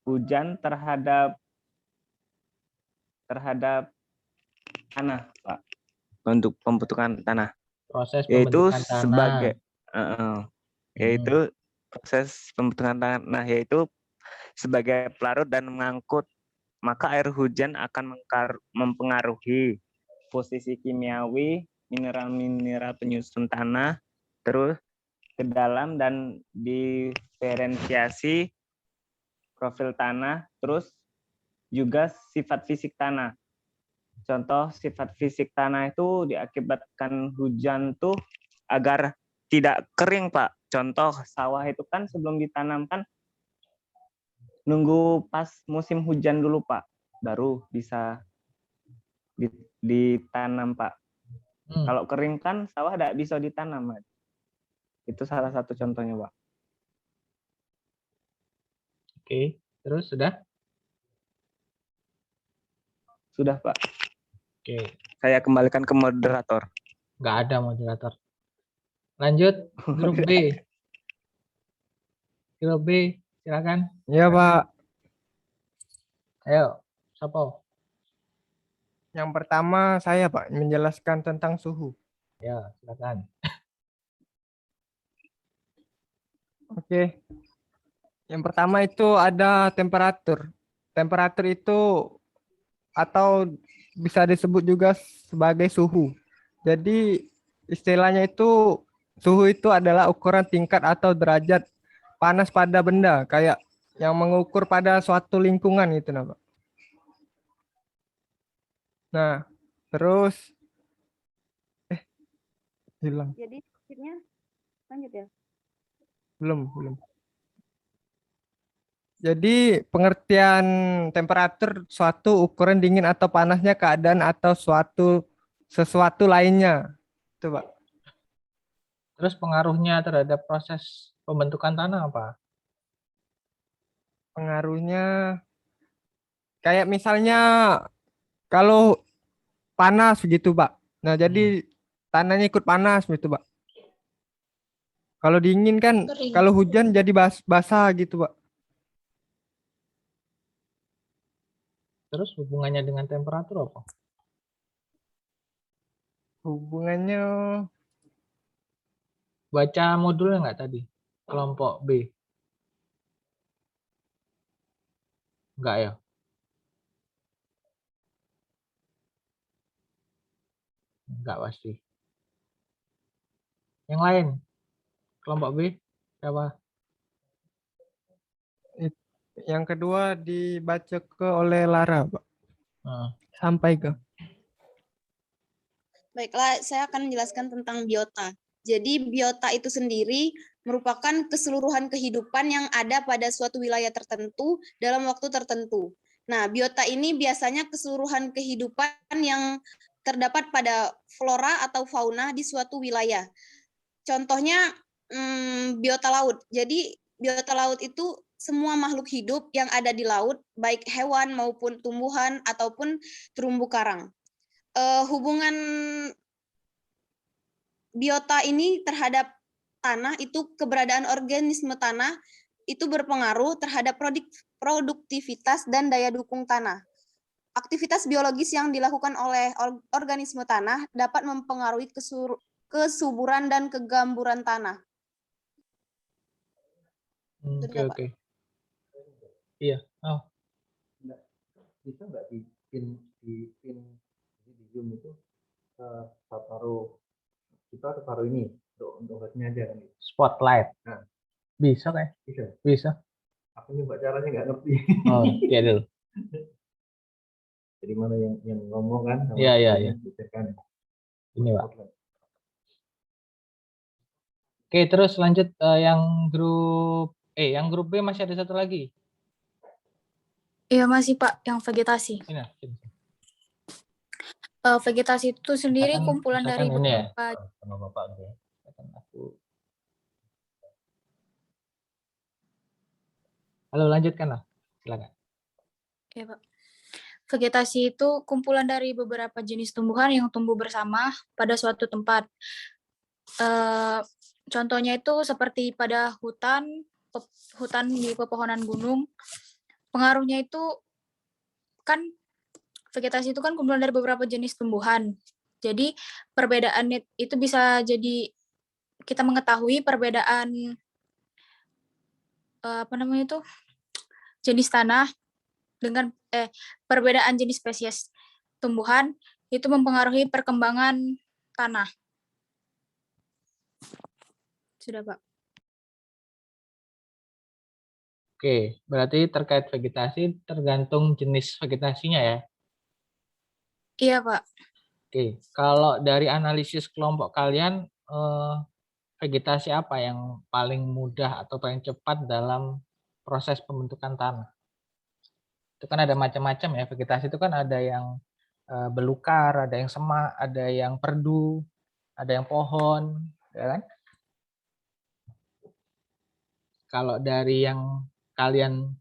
hujan terhadap tanah, Pak, untuk pembentukan tanah. Proses Yaitu pembentukan tanah. sebagai yaitu proses pembentukan tanah yaitu sebagai pelarut dan mengangkut, maka air hujan akan mempengaruhi posisi kimiawi mineral-mineral penyusun tanah, terus ke dalam dan diferensiasi profil tanah, terus juga sifat fisik tanah. Contoh sifat fisik tanah itu diakibatkan hujan tuh agar tidak kering, Pak. Contoh sawah itu kan sebelum ditanam kan nunggu pas musim hujan dulu, Pak, baru bisa ditanam, Pak. Kalau kering kan sawah tidak bisa ditanam, Pak. Itu salah satu contohnya, Pak. Oke, terus sudah? Sudah, Pak. Oke, Saya kembalikan ke moderator. nggak ada moderator. Lanjut, grup B. Grup B, silakan. Iya, Pak. Ayo, Sopo. Yang pertama saya, Pak, menjelaskan tentang suhu. Ya, silakan. Oke. Yang pertama itu ada temperatur. Temperatur itu atau bisa disebut juga sebagai suhu. Jadi istilahnya itu suhu itu adalah ukuran tingkat atau derajat panas pada benda, kayak yang mengukur pada suatu lingkungan gitu, nah, Pak. Nah, terus hilang. Jadi akhirnya lanjut ya. Belum. Jadi pengertian temperatur suatu ukuran dingin atau panasnya keadaan atau sesuatu lainnya. Itu, Pak. Terus pengaruhnya terhadap proses pembentukan tanah apa? Pengaruhnya kayak misalnya kalau panas begitu, Pak. Nah, jadi tanahnya ikut panas gitu, Pak. Kalau dingin kan, kalau hujan jadi basah gitu, Pak. Terus hubungannya dengan temperatur apa? Hubungannya Baca modulnya nggak tadi? Kelompok B. Nggak ya? Nggak pasti. Yang lain? Kelompok B? Siapa? yang kedua dibaca oleh Lara, Pak. Sampai ke. Baiklah, saya akan menjelaskan tentang biota. Jadi biota itu sendiri merupakan keseluruhan kehidupan yang ada pada suatu wilayah tertentu dalam waktu tertentu. Nah, biota ini biasanya keseluruhan kehidupan yang terdapat pada flora atau fauna di suatu wilayah. Contohnya biota laut. Jadi biota laut itu semua makhluk hidup yang ada di laut, baik hewan maupun tumbuhan ataupun terumbu karang. Hubungan biota ini terhadap tanah itu keberadaan organisme tanah itu berpengaruh terhadap produktivitas dan daya dukung tanah. Aktivitas biologis yang dilakukan oleh organisme tanah dapat mempengaruhi kesuburan dan kegamburan tanah. Oke. Iya. Oh. Bisa nggak di Zoom itu kita taruh ini untuk hostnya aja kan? Spotlight. Nah. Bisa kayak? Bisa. Aku nyoba caranya nggak ngerti. Oh, iya dulu. Jadi mana yang ngomong kan? Iya. Bicarakan. Ini, Pak. Oke, terus lanjut yang grup yang grup B masih ada satu lagi. Iya masih, Pak, yang vegetasi. Ini. Vegetasi itu sendiri kumpulan dari beberapa. Ya? Sama Bapak gue. Aku. Halo, lanjutkanlah. Silakan. Oke, Pak. Vegetasi itu kumpulan dari beberapa jenis tumbuhan yang tumbuh bersama pada suatu tempat. Contohnya itu seperti pada hutan di pepohonan gunung. Pengaruhnya itu kan vegetasi itu kan kumpulan dari beberapa jenis tumbuhan. Jadi perbedaannya itu bisa jadi kita mengetahui perbedaan jenis tanah dengan perbedaan jenis spesies tumbuhan itu mempengaruhi perkembangan tanah. Sudah, Pak. Oke, berarti terkait vegetasi tergantung jenis vegetasinya ya. Iya, Pak. Oke, kalau dari analisis kelompok kalian, vegetasi apa yang paling mudah atau paling cepat dalam proses pembentukan tanah? Itu kan ada macam-macam ya, vegetasi itu kan ada yang belukar, ada yang semak, ada yang perdu, ada yang pohon, ya kan? Kalau dari yang kalian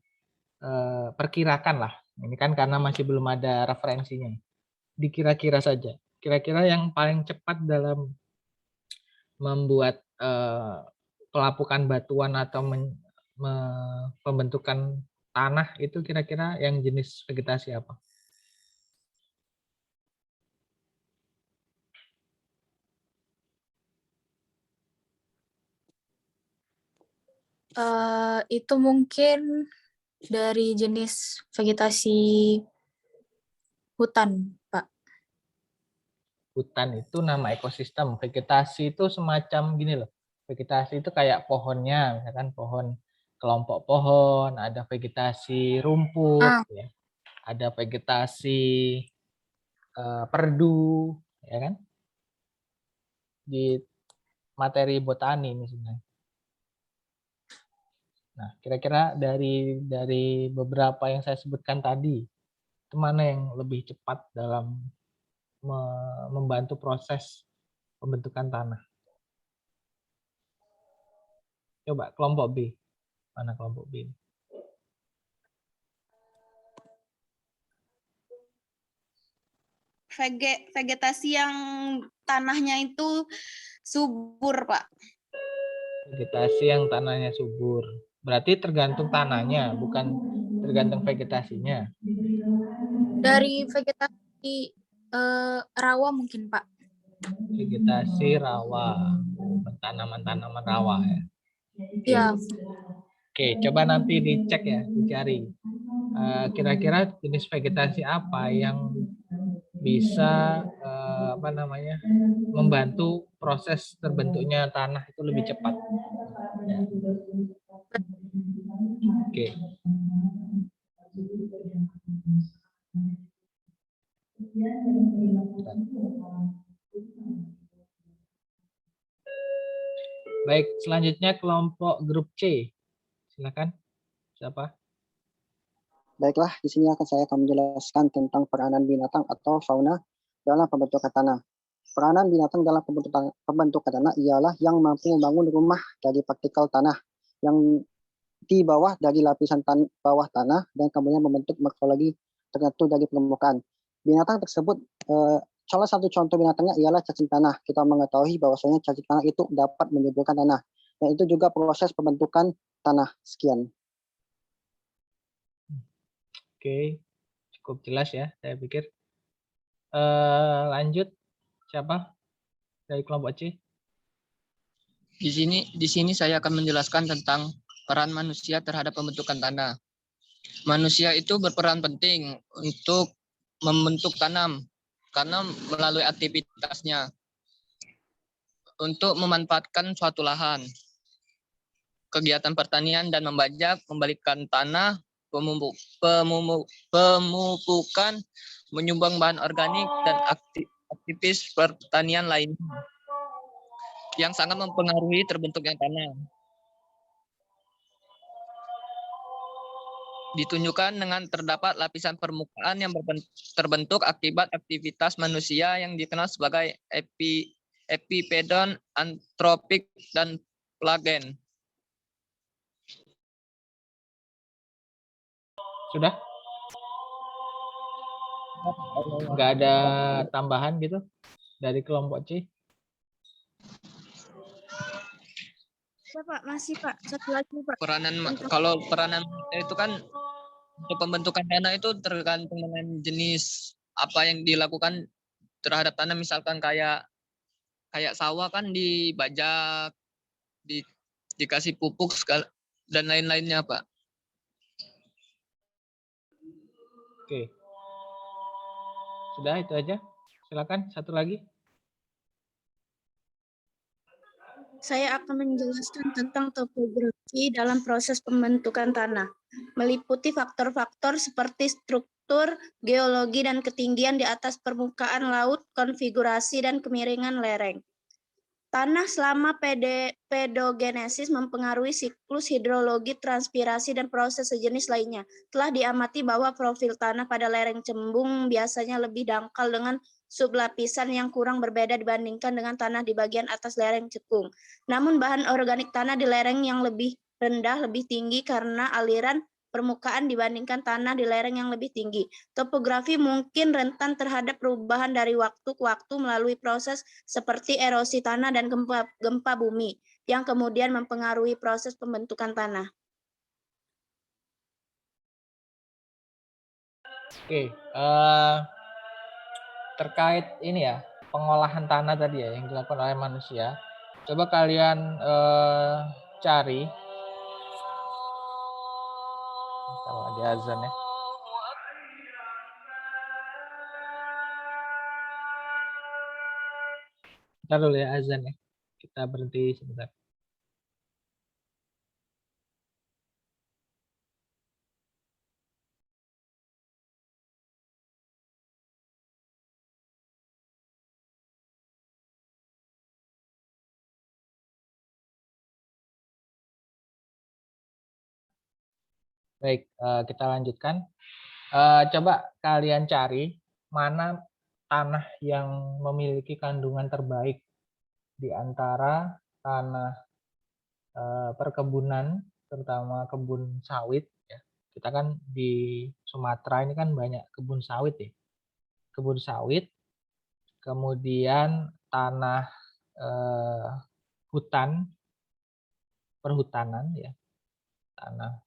perkirakan lah, ini kan karena masih belum ada referensinya, dikira-kira saja, kira-kira yang paling cepat dalam membuat pelapukan batuan atau pembentukan tanah itu kira-kira yang jenis vegetasi apa? Itu mungkin dari jenis vegetasi hutan, Pak. Hutan itu nama ekosistem, vegetasi itu semacam gini loh. Vegetasi itu kayak pohonnya, misalkan pohon, kelompok pohon, ada vegetasi rumput, ya. Ada vegetasi perdu, ya kan? Di materi botani ini sebenarnya. Nah, kira-kira dari beberapa yang saya sebutkan tadi, itu mana yang lebih cepat dalam membantu proses pembentukan tanah? Coba kelompok B. Mana kelompok B? Vegetasi yang tanahnya itu subur, Pak. Vegetasi yang tanahnya subur. Berarti tergantung tanahnya, bukan tergantung vegetasinya. Dari vegetasi rawa mungkin, Pak. Vegetasi rawa, tanaman-tanaman rawa ya. Iya. Oke, coba nanti dicek ya, dicari. Kira-kira jenis vegetasi apa yang bisa membantu proses terbentuknya tanah itu lebih cepat. Ya. Oke. Baik, selanjutnya kelompok grup C. Silakan. Siapa? Baiklah, di sini saya akan menjelaskan tentang peranan binatang atau fauna dalam pembentukan tanah. Peranan binatang dalam pembentukan tanah ialah yang mampu membangun rumah dari partikel tanah yang di bawah dari lapisan bawah tanah dan kemudian membentuk morfologi tertentu dari permukaan. Binatang tersebut, salah satu contoh binatangnya ialah cacing tanah. Kita mengetahui bahwasanya cacing tanah itu dapat menyuburkan tanah. Dan itu juga proses pembentukan tanah. Sekian. Oke, cukup jelas ya, saya pikir. Lanjut, siapa dari kelompok C? Di sini saya akan menjelaskan tentang peran manusia terhadap pembentukan tanah. Manusia itu berperan penting untuk membentuk tanam karena melalui aktivitasnya untuk memanfaatkan suatu lahan, kegiatan pertanian dan membajak, membalikan tanah, pemupukan, menyumbang bahan organik dan aktivis pertanian lainnya yang sangat mempengaruhi terbentuknya tanah. Ditunjukkan dengan terdapat lapisan permukaan yang terbentuk akibat aktivitas manusia yang dikenal sebagai epipedon, antropik, dan plagen. Sudah? Nggak ada tambahan gitu dari kelompok C? Ya, Pak, masih, Pak. Satu lagi, Pak. Kalau peranan itu kan untuk pembentukan tanah itu tergantung dengan jenis apa yang dilakukan terhadap tanah, misalkan kayak sawah kan dibajak, dikasih pupuk dan lain-lainnya, Pak. Oke. Sudah itu aja. Silakan satu lagi. Saya akan menjelaskan tentang topografi dalam proses pembentukan tanah, meliputi faktor-faktor seperti struktur, geologi, dan ketinggian di atas permukaan laut, konfigurasi, dan kemiringan lereng. Tanah selama pedogenesis mempengaruhi siklus hidrologi, transpirasi, dan proses sejenis lainnya. Telah diamati bahwa profil tanah pada lereng cembung biasanya lebih dangkal dengan sublapisan yang kurang berbeda dibandingkan dengan tanah di bagian atas lereng cekung. Namun bahan organik tanah di lereng yang lebih rendah lebih tinggi karena aliran permukaan dibandingkan tanah di lereng yang lebih tinggi. Topografi mungkin rentan terhadap perubahan dari waktu ke waktu melalui proses seperti erosi tanah dan gempa bumi, yang kemudian mempengaruhi proses pembentukan tanah. Oke, terkait ini ya, pengolahan tanah tadi ya yang dilakukan oleh manusia. Coba kalian cari. Kalau ada azan ya. Ntar dulu ya azan ya. Kita berhenti sebentar. Baik, kita lanjutkan. Coba kalian cari mana tanah yang memiliki kandungan terbaik di antara tanah perkebunan, terutama kebun sawit. Ya. Kita kan di Sumatera ini kan banyak kebun sawit ya. Kebun sawit, kemudian tanah hutan, perhutanan ya, tanah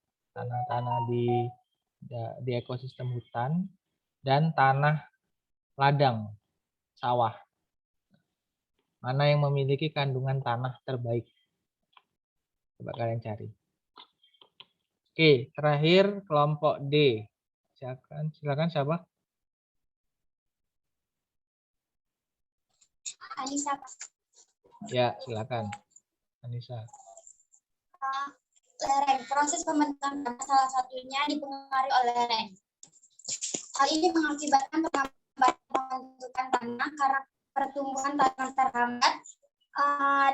di ekosistem hutan, dan tanah ladang, sawah. Mana yang memiliki kandungan tanah terbaik? Coba kalian cari. Oke, terakhir kelompok D. Silakan siapa? Anissa. Ya, silakan. Anissa. Lereng. Proses pembentukan tanah salah satunya dipengaruhi oleh lereng. Hal ini mengakibatkan perlambatan pembentukan tanah karena pertumbuhan tanah terhambat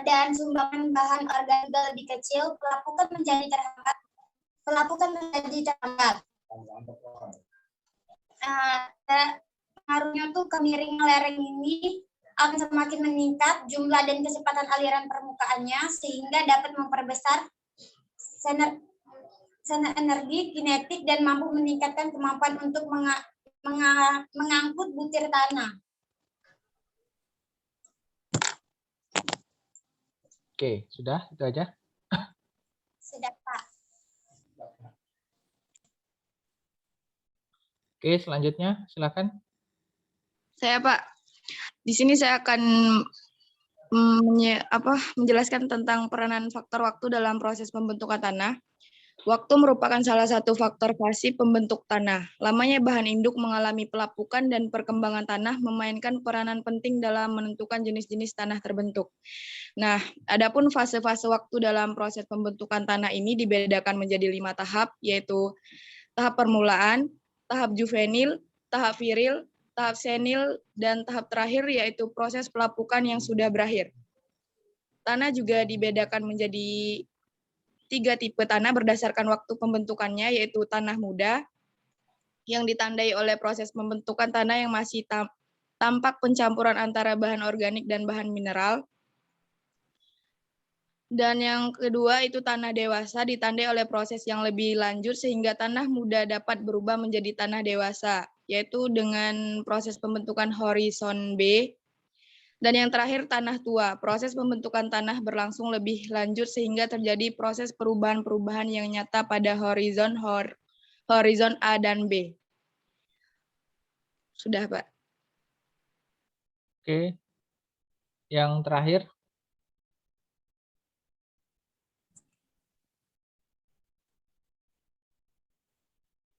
dan sumbangan bahan organik lebih kecil, pelapukan menjadi terhambat. Pengaruhnya tuh kemiringan lereng ini akan semakin meningkat jumlah dan kecepatan aliran permukaannya sehingga dapat memperbesar energi kinetik dan mampu meningkatkan kemampuan untuk mengangkut butir tanah. Oke, sudah itu aja. Sudah, Pak. Oke, selanjutnya silakan. Saya, Pak. Di sini saya akan menjelaskan tentang peranan faktor waktu dalam proses pembentukan tanah. Waktu merupakan salah satu faktor fasi pembentuk tanah. Lamanya bahan induk mengalami pelapukan dan perkembangan tanah memainkan peranan penting dalam menentukan jenis-jenis tanah terbentuk. Nah, adapun fase-fase waktu dalam proses pembentukan tanah ini dibedakan menjadi 5 tahap, yaitu tahap permulaan, tahap juvenil, tahap viril, tahap senil, dan tahap terakhir yaitu proses pelapukan yang sudah berakhir. Tanah juga dibedakan menjadi 3 tipe tanah berdasarkan waktu pembentukannya, yaitu tanah muda, yang ditandai oleh proses pembentukan tanah yang masih tampak pencampuran antara bahan organik dan bahan mineral. Dan yang kedua itu tanah dewasa, ditandai oleh proses yang lebih lanjut sehingga tanah muda dapat berubah menjadi tanah dewasa, yaitu dengan proses pembentukan horizon B. Dan yang terakhir tanah tua, proses pembentukan tanah berlangsung lebih lanjut sehingga terjadi proses perubahan-perubahan yang nyata pada horizon A dan B. Sudah, Pak. Oke. Yang terakhir.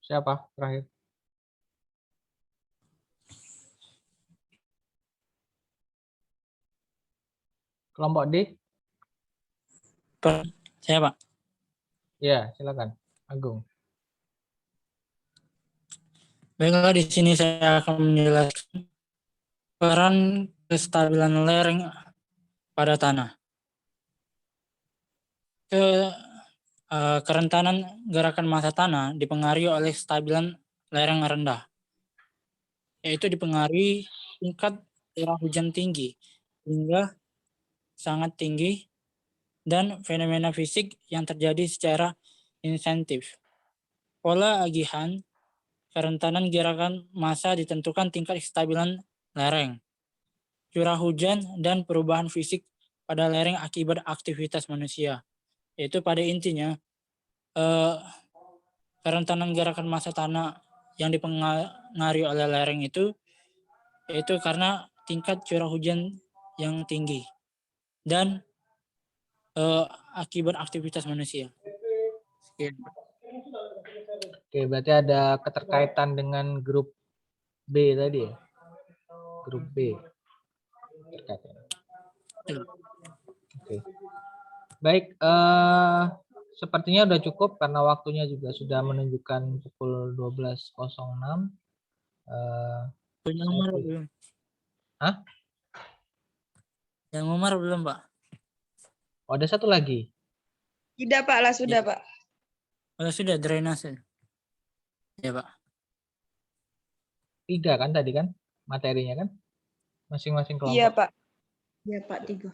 Siapa terakhir? Kelompok D. Saya Pak. Ya, silakan. Agung. Baiklah, di sini saya akan menjelaskan peran kestabilan lereng pada tanah. Kerentanan gerakan massa tanah dipengaruhi oleh kestabilan lereng rendah, yaitu dipengaruhi tingkat curah hujan tinggi hingga sangat tinggi dan fenomena fisik yang terjadi secara insentif. Pola agihan kerentanan gerakan massa ditentukan tingkat kestabilan lereng, curah hujan, dan perubahan fisik pada lereng akibat aktivitas manusia. Yaitu pada intinya, kerentanan gerakan massa tanah yang dipengaruhi oleh lereng itu yaitu karena tingkat curah hujan yang tinggi dan akibat aktivitas manusia. Sekian. Oke, berarti ada keterkaitan dengan grup B tadi ya? Grup B. Terkait. Oke. Baik, sepertinya udah cukup karena waktunya juga sudah menunjukkan pukul 12.06. Yang nomor belum? Hah? Yang nomor belum, Pak? Oh, ada satu lagi. Sudah Pak, lah sudah Pak. Oh, sudah drainase. Ya Pak. 3 kan tadi kan materinya kan? Masing-masing kelompok. Iya Pak. Iya Pak, 3.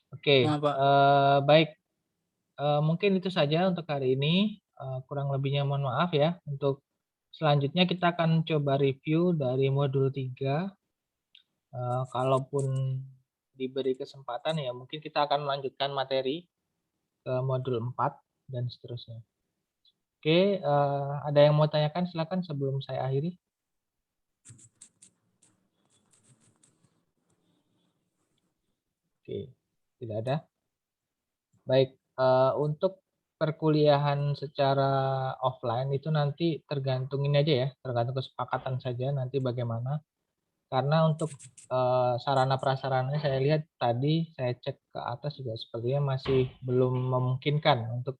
Oke, baik. Mungkin itu saja untuk hari ini. Kurang lebihnya mohon maaf ya. Untuk selanjutnya kita akan coba review dari modul 3. Kalaupun diberi kesempatan ya mungkin kita akan melanjutkan materi ke modul 4 dan seterusnya. Oke, ada yang mau tanyakan silakan sebelum saya akhiri. Oke, tidak ada. Baik, untuk perkuliahan secara offline itu nanti tergantung ini aja ya, tergantung kesepakatan saja nanti bagaimana. Karena untuk sarana prasarana saya lihat tadi saya cek ke atas juga sepertinya masih belum memungkinkan untuk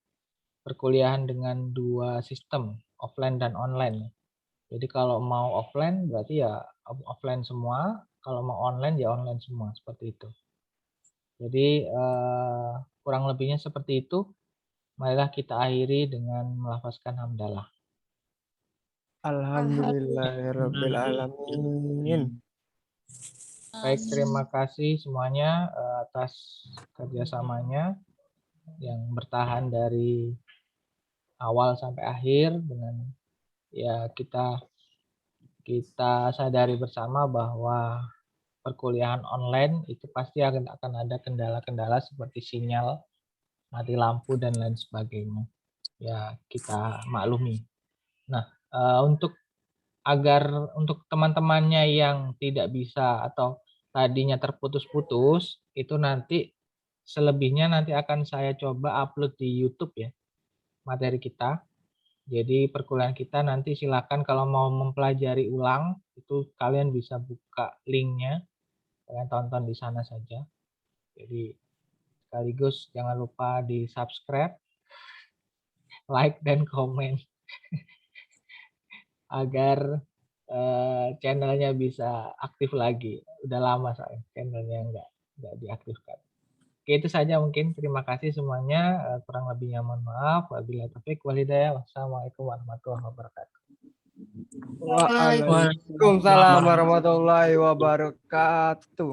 perkuliahan dengan 2 sistem, offline dan online. Jadi kalau mau offline berarti ya offline semua, kalau mau online ya online semua, seperti itu. Jadi kurang lebihnya seperti itu. Marilah kita akhiri dengan melafazkan hamdalah. Alhamdulillahirabbil alamin. Baik, terima kasih semuanya atas kerjasamanya yang bertahan dari awal sampai akhir dengan ya kita sadari bersama bahwa perkuliahan online itu pasti akan ada kendala-kendala seperti sinyal, mati lampu dan lain sebagainya. Ya, kita maklumi. Nah, untuk teman-temannya yang tidak bisa atau tadinya terputus-putus, itu nanti selebihnya nanti akan saya coba upload di YouTube ya, materi kita. Jadi perkuliahan kita nanti silakan kalau mau mempelajari ulang, itu kalian bisa buka linknya, kalian tonton di sana saja. Jadi sekaligus jangan lupa di subscribe, like, dan komen agar channelnya bisa aktif lagi. Udah lama soalnya channelnya nggak diaktifkan. Oke, itu saja mungkin. Terima kasih semuanya. Kurang lebihnya mohon maaf. Wabillahi taufiq wal hidayah. Wassalamualaikum warahmatullahi wabarakatuh. Waalaikumsalam warahmatullahi wabarakatuh.